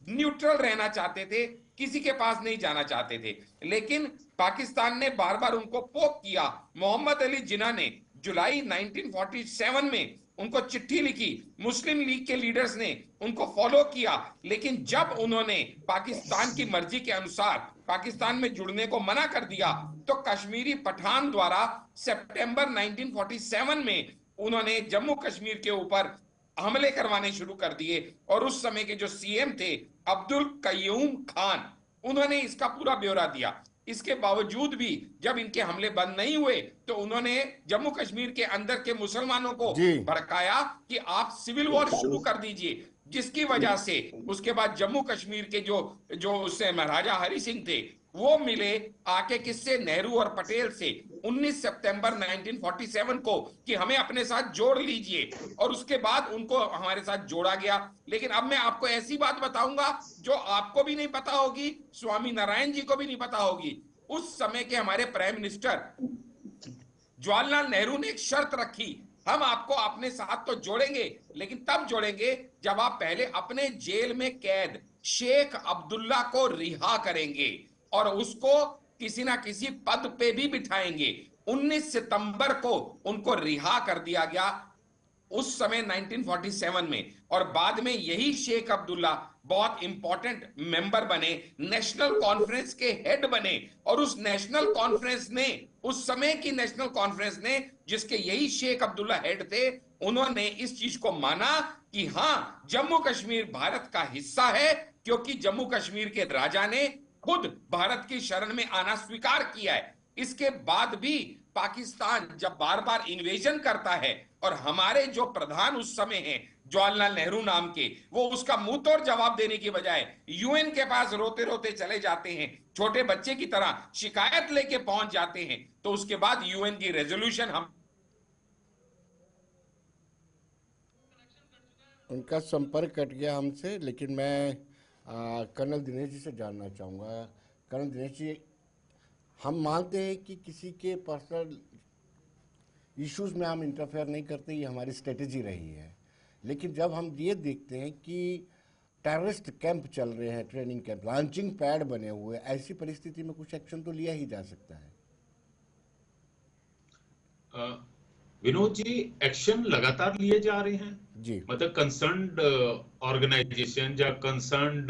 न्यूट्रल रहना चाहते थे, किसी के पास नहीं जाना चाहते थे, लेकिन पाकिस्तान ने बार बार उनको पोक किया। मोहम्मद अली जिन्ना ने जुलाई 1947 में उनको चिट्ठी लिखी, मुस्लिम लीग के लीडर्स ने उनको फॉलो किया, लेकिन जब उन्होंने पाकिस्तान की मर्जी के अनुसार पाकिस्तान में जुड़ने को मना कर दिया तो कश्मीरी पठान द्वारा सितंबर 1947 में उन्होंने जम्मू कश्मीर के ऊपर हमले करवाने शुरू कर दिए। और उस समय के जो सीएम थे अब्दुल कयूम खान, उन्होंने इसका पूरा ब्यौरा दिया। इसके बावजूद भी जब इनके हमले बंद नहीं हुए तो उन्होंने जम्मू कश्मीर के अंदर के मुसलमानों को भड़काया कि आप सिविल वॉर शुरू कर दीजिए, जिसकी वजह से उसके बाद जम्मू कश्मीर के जो उससे महाराजा हरि सिंह थे वो मिले आके किससे? नेहरू और पटेल से 19 सितंबर 1947 को कि हमें अपने साथ जोड़ लीजिए, और उसके बाद उनको हमारे साथ जोड़ा गया। लेकिन अब मैं आपको ऐसी बात बताऊंगा जो आपको भी नहीं पता होगी, स्वामी नारायण जी को भी नहीं पता होगी। उस समय के हमारे प्राइम मिनिस्टर जवाहरलाल नेहरू ने एक शर्त रखी, हम आपको अपने साथ तो जोड़ेंगे, लेकिन तब जोड़ेंगे जब आप पहले अपने जेल में कैद शेख अब्दुल्ला को रिहा करेंगे और उसको किसी ना किसी पद पे भी बिठाएंगे। 19 सितंबर को उनको रिहा कर दिया गया उस समय 1947 में, और बाद में यही शेख अब्दुल्ला बहुत इंपॉर्टेंट मेंबर बने, नेशनल कॉन्फ्रेंस के हेड बने, और उस नेशनल कॉन्फ्रेंस ने, उस समय की नेशनल कॉन्फ्रेंस ने, जिसके यही शेख अब्दुल्ला हेड थे, उन्होंने इस चीज को माना कि हां, जम्मू कश्मीर भारत का हिस्सा है, क्योंकि जम्मू कश्मीर के राजा ने खुद भारत की शरण में आना स्वीकार किया है। इसके बाद भी पाकिस्तान जब बार बार इन्वेजन करता है, और हमारे जो प्रधान उस समय हैं जवाहरलाल नेहरू नाम के, वो उसका मुंह तोड़ जवाब देने की बजाय यूएन के पास रोते रोते चले जाते हैं, छोटे बच्चे की तरह शिकायत लेके पहुंच जाते हैं, तो उसके बाद यूएन की रेजोल्यूशन हम उनका संपर्क कट गया हमसे, लेकिन मैं कर्नल दिनेश जी से जानना चाहूँगा। कर्नल दिनेश जी, हम मानते हैं कि किसी के पर्सनल इश्यूज़ में हम इंटरफेयर नहीं करते, ये हमारी स्ट्रेटेजी रही है, लेकिन जब हम ये देखते हैं कि टेररिस्ट कैंप चल रहे हैं, ट्रेनिंग कैंप, लॉन्चिंग पैड बने हुए, ऐसी परिस्थिति में कुछ एक्शन तो लिया ही जा सकता है। विनोद जी, एक्शन लगातार लिए जा रहे हैं जी, मतलब कंसर्न्ड ऑर्गेनाइजेशन या कंसर्न्ड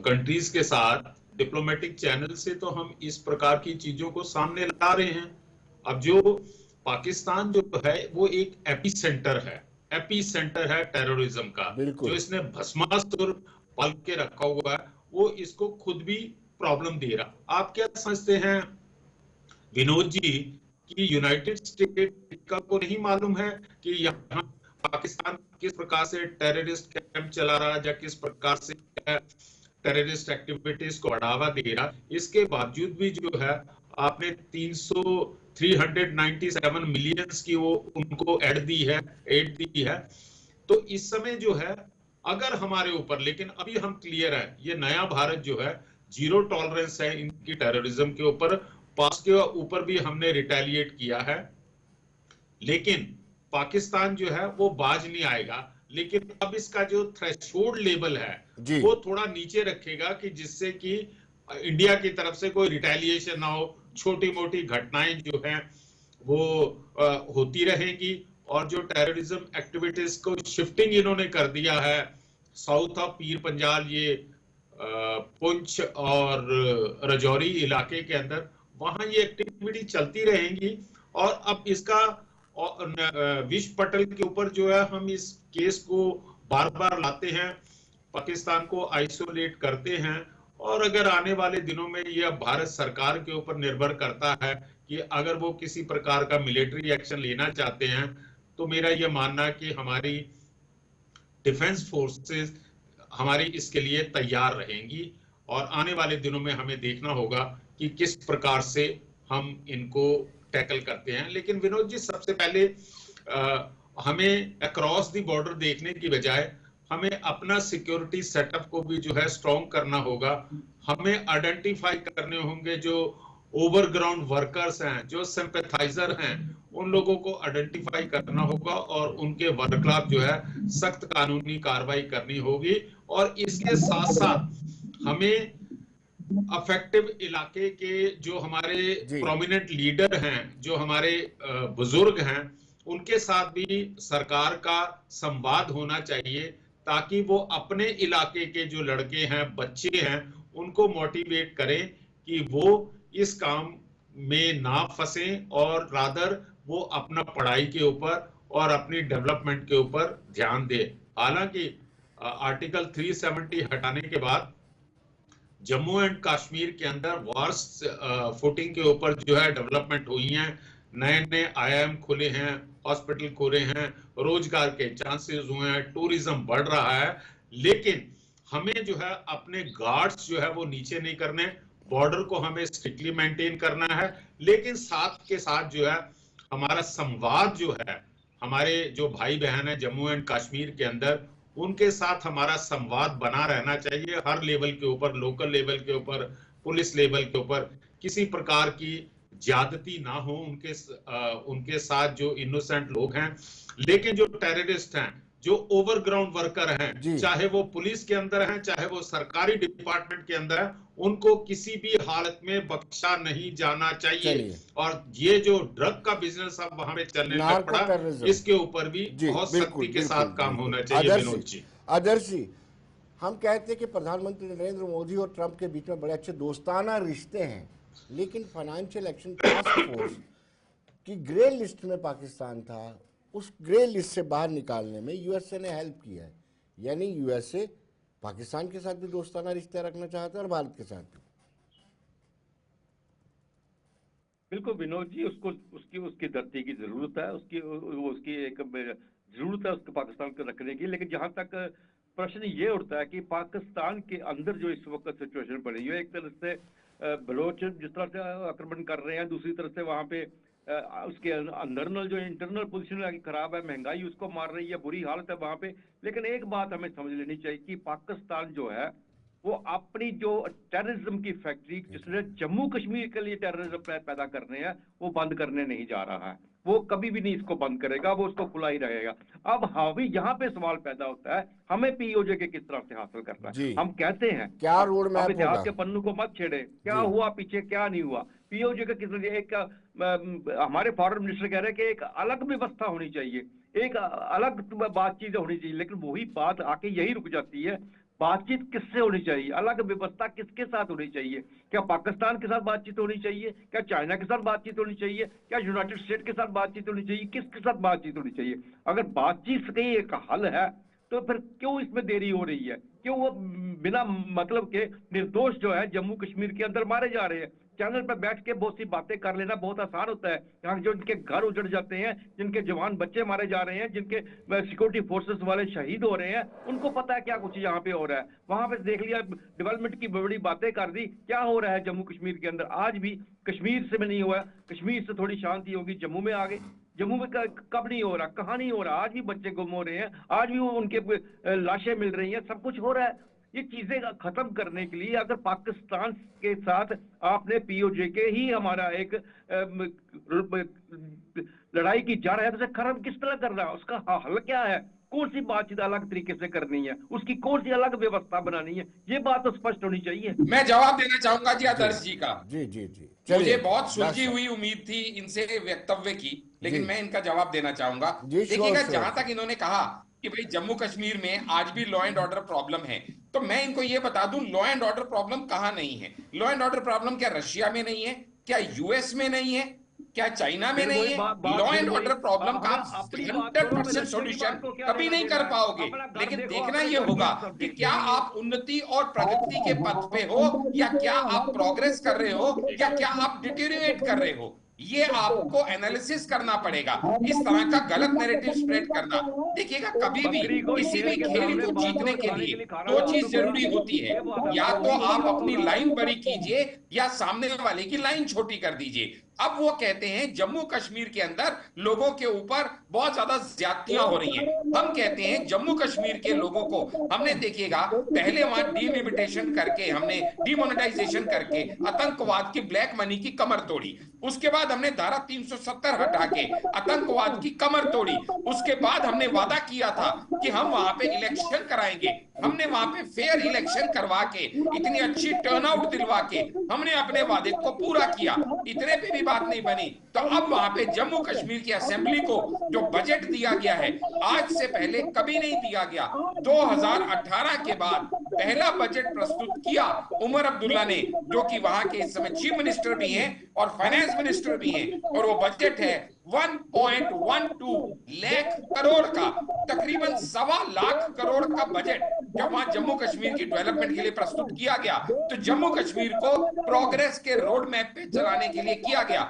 कंट्रीज के साथ डिप्लोमेटिक चैनल से तो हम इस प्रकार की चीजों को सामने ला रहे हैं। अब जो पाकिस्तान जो है वो एक एपी सेंटर है टेररिज्म का, जो इसने भस्मासुर पल के रखा हुआ है, वो इसको खुद भी प्रॉब्लम दे रहा। आप क्या समझते हैं विनोद जी कि यूनाइटेड स्टेट को नहीं मालूम है कि यहाँ पाकिस्तान किस प्रकार से टेररिस्ट कैंप चला रहा है या किस प्रकार से टेररिस्ट एक्टिविटीज को बढ़ावा दे रहा? इसके बावजूद भी जो है आपने 397 मिलियंस की वो उनको एड दी है। तो इस समय जो है अगर हमारे ऊपर, लेकिन अभी हम क्लियर है, ये नया भारत जो है जीरो टॉलरेंस है इनकी टेररिज्म के ऊपर। पास के ऊपर भी हमने रिटेलिएट किया है, लेकिन पाकिस्तान जो है वो बाज नहीं आएगा। लेकिन अब इसका जो थ्रेशोल्ड लेवल है वो थोड़ा नीचे रखेगा कि जिससे कि इंडिया की तरफ से कोई रिटेलिएशन ना हो, छोटी मोटी घटनाएं जो हैं वो होती रहेंगी। और जो टेररिज्म एक्टिविटीज को शिफ्टिंग इन्होंने कर दिया है साउथ ऑफ पीर पंजाल, ये पुंछ और राजौरी इलाके के अंदर, वहां ये एक्टिविटी चलती रहेंगी। और अब इसका विश्व पटल के ऊपर जो है हम इस केस को बार बार लाते हैं, पाकिस्तान को आइसोलेट करते हैं। और अगर आने वाले दिनों में यह भारत सरकार के ऊपर निर्भर करता है कि अगर वो किसी प्रकार का मिलिट्री एक्शन लेना चाहते हैं, तो मेरा यह मानना है कि हमारी डिफेंस फोर्सेस हमारी इसके लिए तैयार रहेंगी। और आने वाले दिनों में हमें देखना होगा कि किस प्रकार से हम इनको टैकल करते हैं। लेकिन विनोद जी, सबसे पहले हमें अक्रॉस द बॉर्डर देखने की बजाय हमें अपना सिक्योरिटी सेटअप को भी जो है स्ट्रॉन्ग करना होगा। हमें आइडेंटिफाई करने होंगे जो ओवरग्राउंड वर्कर्स हैं, जो सिंपैथाइजर हैं, उन लोगों को आइडेंटिफाई करना होगा और उनके खिलाफ जो है सख्त कानूनी कार्रवाई करनी होगी। और इसके साथ साथ हमें अफेक्टिव इलाके के जो हमारे प्रोमिनेंट लीडर हैं, जो हमारे बुजुर्ग हैं, उनके साथ भी सरकार का संवाद होना चाहिए, ताकि वो अपने इलाके के जो लड़के हैं, बच्चे हैं, उनको मोटिवेट करें कि वो इस काम में ना फंसें और रादर वो अपना पढ़ाई के ऊपर और अपनी डेवलपमेंट के ऊपर ध्यान दें। हालांकि आर्टिकल 370 हटाने के बाद जम्मू एंड कश्मीर के अंदर वर्स्ट फुटिंग के ऊपर जो है डेवलपमेंट हुई है, नए IIM खुले हैं, हॉस्पिटल खुले हैं, रोजगार के चांसेस हुए हैं, टूरिज्म बढ़ रहा है। लेकिन हमें जो है अपने गार्ड्स जो है वो नीचे नहीं करने, बॉर्डर को हमें स्ट्रिक्टली मेंटेन करना है। लेकिन साथ के साथ जो है हमारा संवाद जो है, हमारे जो भाई बहन है जम्मू एंड कश्मीर के अंदर, उनके साथ हमारा संवाद बना रहना चाहिए हर लेवल के ऊपर, लोकल लेवल के ऊपर, पुलिस लेवल के ऊपर। किसी प्रकार की ज्यादती ना हो उनके साथ जो इनोसेंट लोग हैं। लेकिन जो टेररिस्ट हैं, जो ओवरग्राउंड वर्कर हैं, चाहे वो पुलिस के अंदर हैं, चाहे वो सरकारी डिपार्टमेंट के अंदर है, उनको किसी भी हालत में बख्शा नहीं जाना चाहिए। और ये जो ड्रग का बिजनेस अब वहां पे चलने लग पड़ा, इसके ऊपर भी बहुत सख्ती के साथ काम होना चाहिए। विनोद जी, आदर्श जी, हम कहते हैं कि प्रधानमंत्री नरेंद्र मोदी और ट्रंप के बीच में बड़े अच्छे दोस्ताना रिश्ते हैं, लेकिन फाइनेंशियल एक्शन टास्क फोर्स की ग्रे लिस्ट में पाकिस्तान था, उस ग्रे लिस्ट से बाहर निकालने में यूएसए ने हेल्प किया है। यानी यूएसए पाकिस्तान के साथ भी दोस्ताना रिश्ते रखना चाहता है और भारत के साथ भी। बिल्कुल विनोद जी, उसको उसकी धरती की जरूरत है, उसकी एक जरूरत है उसको पाकिस्तान को रखने की। लेकिन जहां तक प्रश्न ये उठता है कि पाकिस्तान के अंदर जो इस वक्त सिचुएशन बनी है, एक तरफ से बलोच जिस तरह से आक्रमण कर रहे हैं, दूसरी तरफ से वहां पे उसके अंदरनल जो इंटरनल पोजीशन खराब है, महंगाई उसको मार रही है, बुरी हालत है वहां पे। लेकिन एक बात हमें समझ लेनी चाहिए कि पाकिस्तान जो है वो अपनी जो टेररिज्म की फैक्ट्री जिसने जम्मू कश्मीर के लिए टेररिज्म पैदा करने हैं वो बंद करने नहीं जा रहा है। वो कभी भी नहीं इसको बंद करेगा, वो उसको खुला ही रहेगा। अब भी यहाँ पे सवाल पैदा होता है, हमें पीओजे के किस तरह से हासिल करना है। हम कहते हैं क्या रोड मैप होगा? इतिहास के पन्नू को मत छेड़े, क्या हुआ पीछे क्या नहीं हुआ। पीओजे का किस एक हमारे फॉरेन मिनिस्टर कह रहे हैं कि एक अलग व्यवस्था होनी चाहिए, एक अलग बातचीत होनी चाहिए। लेकिन वही बात आके यही रुक जाती है, बातचीत किससे होनी चाहिए, अलग व्यवस्था किसके साथ होनी चाहिए। क्या पाकिस्तान के साथ बातचीत होनी चाहिए, क्या चाइना के साथ बातचीत होनी चाहिए, क्या यूनाइटेड स्टेट के साथ बातचीत होनी चाहिए, किसके साथ बातचीत होनी चाहिए। अगर बातचीत का ही एक हल है तो फिर क्यों इसमें देरी हो रही है, क्यों वो बिना मतलब के निर्दोष जो है जम्मू कश्मीर के अंदर मारे जा रहे हैं। चैनल पर बैठ के बहुत सी बातें कर लेना बहुत आसान होता है। यहाँ जो जिनके घर उजड़ जाते हैं, जिनके जवान बच्चे मारे जा रहे हैं, जिनके सिक्योरिटी फोर्सेस वाले शहीद हो रहे हैं, उनको पता है क्या कुछ यहाँ पे हो रहा है। वहां पे देख लिया, डेवलपमेंट की बड़ी बातें कर दी, क्या हो रहा है जम्मू कश्मीर के अंदर। आज भी कश्मीर से में नहीं हुआ, कश्मीर से थोड़ी शांति होगी, जम्मू में आ गए। जम्मू में कब नहीं हो रहा, कहाँ नहीं हो रहा, आज भी बच्चे गुम हो रहे हैं, आज भी उनके लाशें मिल रही हैं, सब कुछ हो रहा है। ये चीजें खत्म करने के लिए अगर पाकिस्तान के साथ आपने पीओजे के ही हमारा एक लड़ाई की जा रहा है, तो खत्म किस तरह कर रहा है, उसका हल क्या है, कौन सी बातचीत अलग तरीके से करनी है, उसकी कौन सी अलग व्यवस्था बनानी है, ये बात तो स्पष्ट होनी चाहिए। मैं जवाब देना चाहूंगा जी आदर्श जी का। जी जी जी, मुझे बहुत सुलझी हुई उम्मीद थी इनसे वक्तव्य की, लेकिन मैं इनका जवाब देना चाहूंगा। देखिएगा, जहां तक इन्होंने कहा कि भाई जम्मू कश्मीर में आज भी लॉ एंड ऑर्डर प्रॉब्लम है, तो मैं इनको ये बता दूं, लॉ एंड ऑर्डर प्रॉब्लम कहां नहीं है। लॉ एंड ऑर्डर प्रॉब्लम क्या रशिया में नहीं है, क्या यूएस में नहीं है, क्या चाइना में नहीं है। लॉ एंड ऑर्डर प्रॉब्लम का 100% सॉल्यूशन कभी नहीं कर पाओगे, लेकिन देखना ये होगा कि क्या आप उन्नति और प्रगति के पथ पे हो, या क्या आप प्रोग्रेस कर रहे हो, या क्या आप डिटेरियोरेट कर रहे हो। ये आपको एनालिसिस करना पड़ेगा। इस तरह का गलत नैरेटिव स्प्रेड करना, देखिएगा कभी भी किसी भी खेल को जीतने के लिए दो चीज जरूरी होती है, या तो आप अपनी लाइन बड़ी कीजिए या सामने वाले की लाइन छोटी कर दीजिए। अब वो कहते हैं जम्मू कश्मीर के अंदर लोगों के ऊपर बहुत ज्यादा ज्यादतियां हो रही हैं। हम कहते हैं जम्मू कश्मीर के लोगों को हमने, देखिएगा, पहले वहां डिलिमिटेशन करके, हमने डिमोनेटाइजेशन करके आतंकवाद की ब्लैक मनी की कमर तोड़ी। उसके बाद हमने धारा 370 हटा के आतंकवाद की कमर तोड़ी। उसके बाद हमने वादा किया था कि हम वहां पे इलेक्शन कराएंगे। हमने वहां पे फेयर इलेक्शन करवा के, इतनी अच्छी टर्नआउट दिलवा के हमने अपने वादे को पूरा किया। इतने पे भी बात नहीं बनी, तो अब वहां पे जम्मू कश्मीर की असेंबली को जो बजट दिया गया है, आज से पहले कभी नहीं दिया गया। 2018 के बाद पहला बजट प्रस्तुत किया उमर अब्दुल्ला ने, जो कि वहां के इस समय चीफ मिनिस्टर भी हैं और फाइनेंस मिनिस्टर भी हैं, और वो बजट है 1.12 लाख करोड़ का, तकरीबन 1.25 लाख करोड़ का बजट जब वहां जम्मू कश्मीर की डेवलपमेंट के लिए प्रस्तुत किया गया, तो जम्मू कश्मीर को प्रोग्रेस के रोड मैप पे चलाने के लिए किया गया।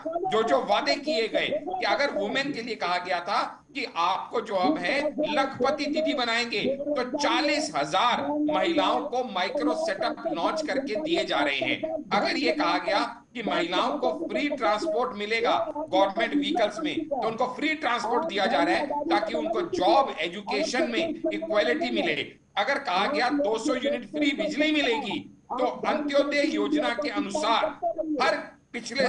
जो वादे किए गए कि अगर वुमेन के लिए कहा गया था कि आपको जो अब है लखपति दीदी बनाएंगे, तो 40,000 महिलाओं को माइक्रो सेटअप लॉन्च करके दिए जा रहे हैं। अगर ये कहा गया कि महिलाओं को फ्री ट्रांसपोर्ट मिलेगा गवर्नमेंट व्हीकल्स में, तो उनको फ्री ट्रांसपोर्ट दिया जा रहा है ताकि उनको जॉब एजुकेशन में इक्वालिटी मिले। अगर कहा गया 200 यूनिट फ्री बिजली मिलेगी, तो अंत्योदय योजना के अनुसार हर पिछड़े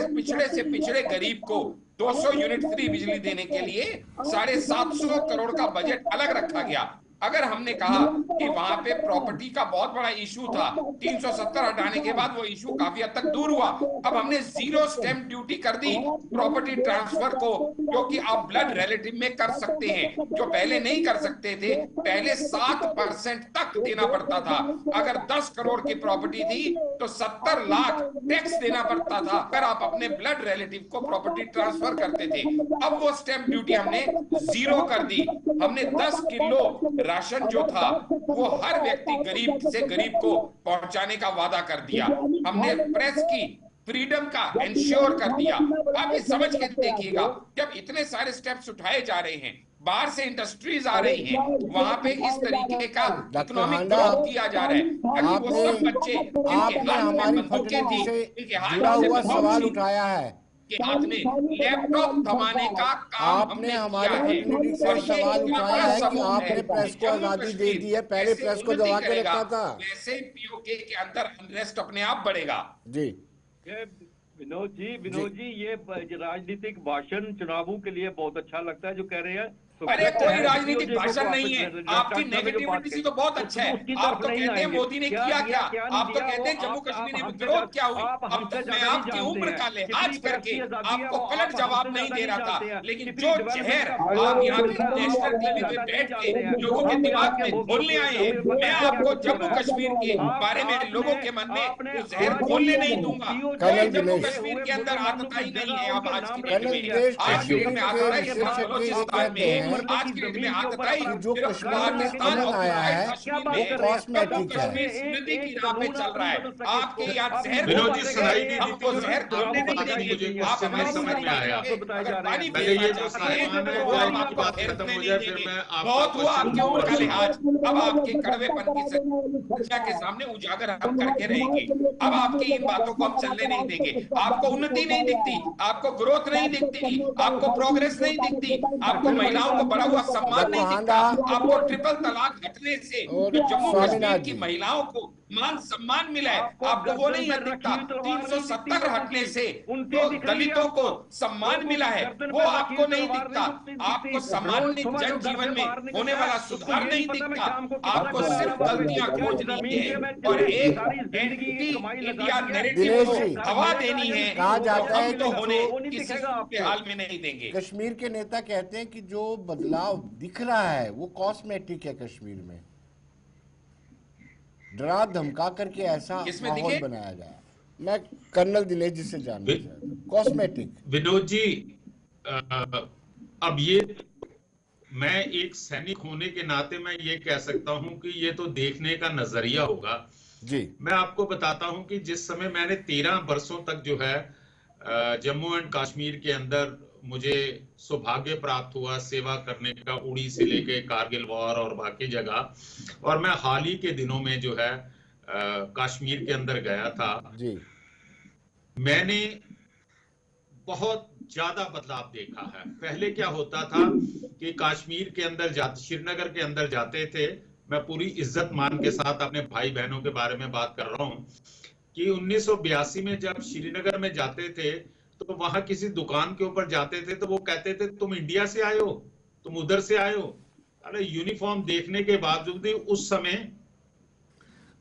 से पिछड़े गरीब को 200 यूनिट फ्री बिजली देने के लिए 750 करोड़ का बजट अलग रखा गया। अगर हमने कहा कि वहां पे प्रॉपर्टी का बहुत बड़ा इशू था, 370 हटाने के बाद वो इशू काफी हद तक दूर हुआ। अब हमने 0 स्टैंप ड्यूटी कर दी प्रॉपर्टी ट्रांसफर को, जो कि आप ब्लड रिलेटिव में कर सकते हैं, जो पहले नहीं कर सकते थे। पहले 7% तक देना पड़ता था। अगर 10 करोड़ की प्रॉपर्टी थी तो 70 लाख टैक्स देना पड़ता था अगर आप अपने ब्लड रिलेटिव को प्रॉपर्टी ट्रांसफर करते थे। अब वो स्टैंप ड्यूटी हमने 0 कर दी। हमने 10 किलो राशन जो था वो हर व्यक्ति गरीब से गरीब को पहुंचाने का वादा कर दिया। हमने प्रेस की फ्रीडम का इंश्योर कर दिया। आप ये समझ के देखिएगा, जब इतने सारे स्टेप्स उठाए जा रहे हैं, बाहर से इंडस्ट्रीज आ रही हैं, वहां पे इस तरीके का इकोनॉमिक ग्रोथ किया जा रहा है ताकि वो सब बच्चे जिनके हाथ में बंदूकें थी, जिनके हाथ में सवाल उठाया है के हाथ में लैपटॉप थमाने का काम आपने हमारे प्रतिनिधि से सवाल उठाया है कि आपने प्रेस को आजादी दे दी है, पहले प्रेस को दबा के रखा था। वैसे पीओके के अंदर अनरेस्ट अपने आप बढ़ेगा। जी विनोद जी, ये राजनीतिक भाषण चुनावों के लिए बहुत अच्छा लगता है जो कह रहे हैं। अरे कोई राजनीतिक भाषण नहीं है। आपकी नेगेटिविटी तो बहुत अच्छा है। आप तो कहते हैं मोदी ने किया क्या, आप तो कहते हैं जम्मू कश्मीर में विरोध क्या हुई। अब तो मैं आपकी उम्र का लिहाज करके आपको पलट जवाब नहीं दे रहा था, लेकिन जो जहर आप यहाँ पे नेशनल टीवी पे बैठ के लोगों के दिमाग में घोलने आए हैं, मैं आपको जम्मू कश्मीर के बारे में लोगों के मन में जहर घोलने नहीं दूंगा। कोई जम्मू कश्मीर के अंदर आतताई नहीं है। अब आज की डेट में, आज की डेट में आतताई सिर्फ बलोचिस्तान में है। आज की डेट में आतताई जो कश्मीर में अमन आया है वो कॉस्मेटिक है। नदी की राह पे चल रहा है। आपके यहाँ जहर विनोद जी सुनाई नहीं आपको जहर घोलने नहीं देंगे। आप हमारी समझ में आया। पानी पहले ये जो साहिबान है वो आपकी बात खत्म हो जाए, फिर मैं बहुत हुआ आपकी उम्र का लिहाज। अब आपके कड़वेपन की सच्चाई के सामने उजागर हम करके रहेंगे। अब आपकी इन बातों को हम चलने नहीं देंगे। आपको उन्नति नहीं दिखती, आपको ग्रोथ नहीं दिखती, आपको प्रोग्रेस नहीं दिखती, आपको महिलाओं को बड़ा हुआ सम्मान नहीं दिखता। आपको ट्रिपल तलाक हटने से जम्मू कश्मीर की महिलाओं को मान सम्मान मिला है, आपको वो नहीं दिखता। 370 हटने से जो दलितों को सम्मान मिला है वो आपको नहीं दिखता। आपको सामान्य जनजीवन में होने वाला सुधार नहीं दिखता। आपको सिर्फ गलतियां खोजनी है और एक एंटी इंडिया नैरेटिव को हवा देनी है। कहा जाता है तो कि होने जो किसी के हाल में नहीं देंगे। कश्मीर के नेता कहते हैं कि जो बदलाव दिख रहा है वो कॉस्मेटिक है। कश्मीर में डरा धमका करके ऐसा माहौल बनाया गया। मैं कर्नल दिनेश जी से जानना चाहता हूं, कॉस्मेटिक। विनोद जी, अब ये मैं एक सैनिक होने के नाते मैं ये कह सकता हूं कि ये तो देखने का नजरिया होगा जी। मैं आपको बताता हूं कि जिस समय मैंने 13 वर्षों तक जो है जम्मू एंड कश्मीर के अंदर मुझे सौभाग्य प्राप्त हुआ सेवा करने का, उड़ी से लेके कारगिल वॉर और बाकी जगह, और मैं हाल ही के दिनों में जो है कश्मीर के अंदर गया था जी। मैंने बहुत ज्यादा बदलाव देखा है। पहले क्या होता था कि कश्मीर के अंदर जाते, श्रीनगर के अंदर जाते थे, मैं पूरी इज्जत मान के साथ अपने भाई बहनों के बारे में बात कर रहा हूं कि 1982 में जब श्रीनगर में जाते थे तो वहां किसी दुकान के ऊपर जाते थे तो वो कहते थे तुम इंडिया से आए हो, तुम उधर से आए हो। अरे यूनिफॉर्म देखने के बावजूद भी उस समय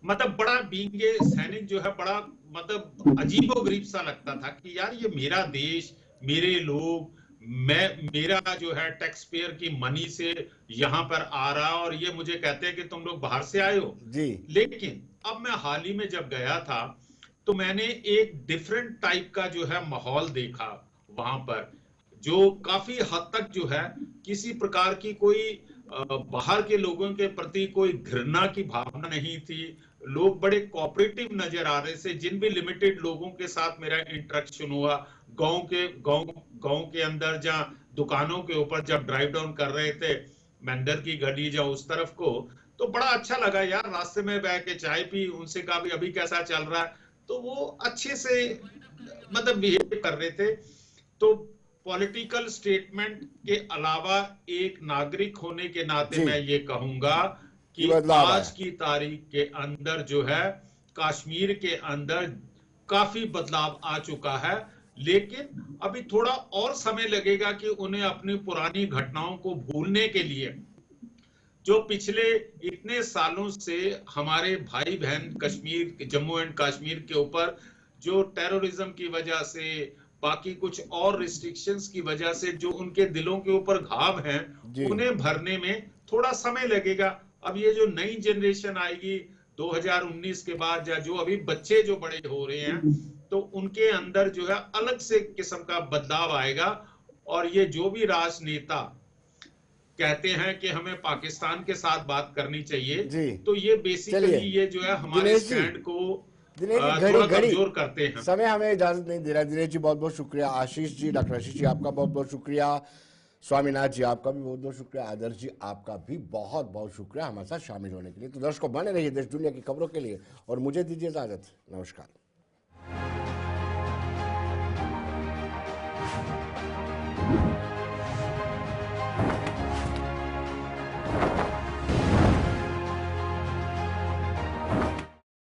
मतलब बड़ा बींगे सैनिक जो है बड़ा मतलब अजीबोगरीब सा लगता था कि यार ये मेरा देश, मेरे लोग, मेरा जो है टैक्स पेयर की मनी से यहाँ पर आ रहा और ये मुझे कहते हैं कि तुम लोग बाहर से आए हो जी। लेकिन अब मैं हाल ही में जब गया था तो मैंने एक डिफरेंट टाइप का जो है माहौल देखा वहां पर, जो काफी हद तक जो है किसी प्रकार की कोई बाहर के लोगों के प्रति कोई घृणा की भावना नहीं थी। लोग बड़े कोऑपरेटिव नजर आ रहे थे। जिन भी लिमिटेड लोगों के साथ मेरा इंटरेक्शन हुआ गांव के अंदर, जहां दुकानों के ऊपर जब ड्राइव डाउन कर रहे थे मंदिर की गली या उस तरफ को, तो बड़ा अच्छा लगा यार। रास्ते में बैठ के चाय पी, उनसे कहा भी अभी कैसा चल रहा है, तो वो अच्छे से मतलब बिहेव कर रहे थे। तो पॉलिटिकल स्टेटमेंट के अलावा एक नागरिक होने के नाते मैं ये कहूंगा कि आज की तारीख के अंदर जो है कश्मीर के अंदर काफी बदलाव आ चुका है, लेकिन अभी थोड़ा और समय लगेगा कि उन्हें अपनी पुरानी घटनाओं को भूलने के लिए जो पिछले इतने सालों से हमारे भाई बहन कश्मीर, जम्मू एंड कश्मीर के ऊपर जो टेररिज्म की वजह से, बाकी कुछ और रिस्ट्रिक्शंस की वजह से जो उनके दिलों के ऊपर घाव हैं, उन्हें भरने में थोड़ा समय लगेगा। अब ये जो नई जनरेशन आएगी 2019 के बाद, या जो अभी बच्चे जो बड़े हो रहे हैं, तो उनके अंदर जो है अलग से किस्म का बदलाव आएगा। और ये जो भी राजनेता कहते हैं कि हमें पाकिस्तान के साथ बात करनी चाहिए, तो ये बेसिकली ये जो है हमारे स्टैंड को थोड़ा कमजोर करते हैं। समय हमें इजाजत नहीं दे रहा। दिनेश जी बहुत बहुत शुक्रिया, आशीष जी, डॉक्टर आशीष जी आपका बहुत बहुत शुक्रिया, स्वामीनाथ जी आपका भी बहुत बहुत शुक्रिया, आदर्श जी आपका भी बहुत बहुत शुक्रिया हमारे साथ शामिल होने के लिए। तो दर्शकों बने रहिए देश दुनिया की खबरों के लिए और मुझे दीजिए इजाजत। नमस्कार।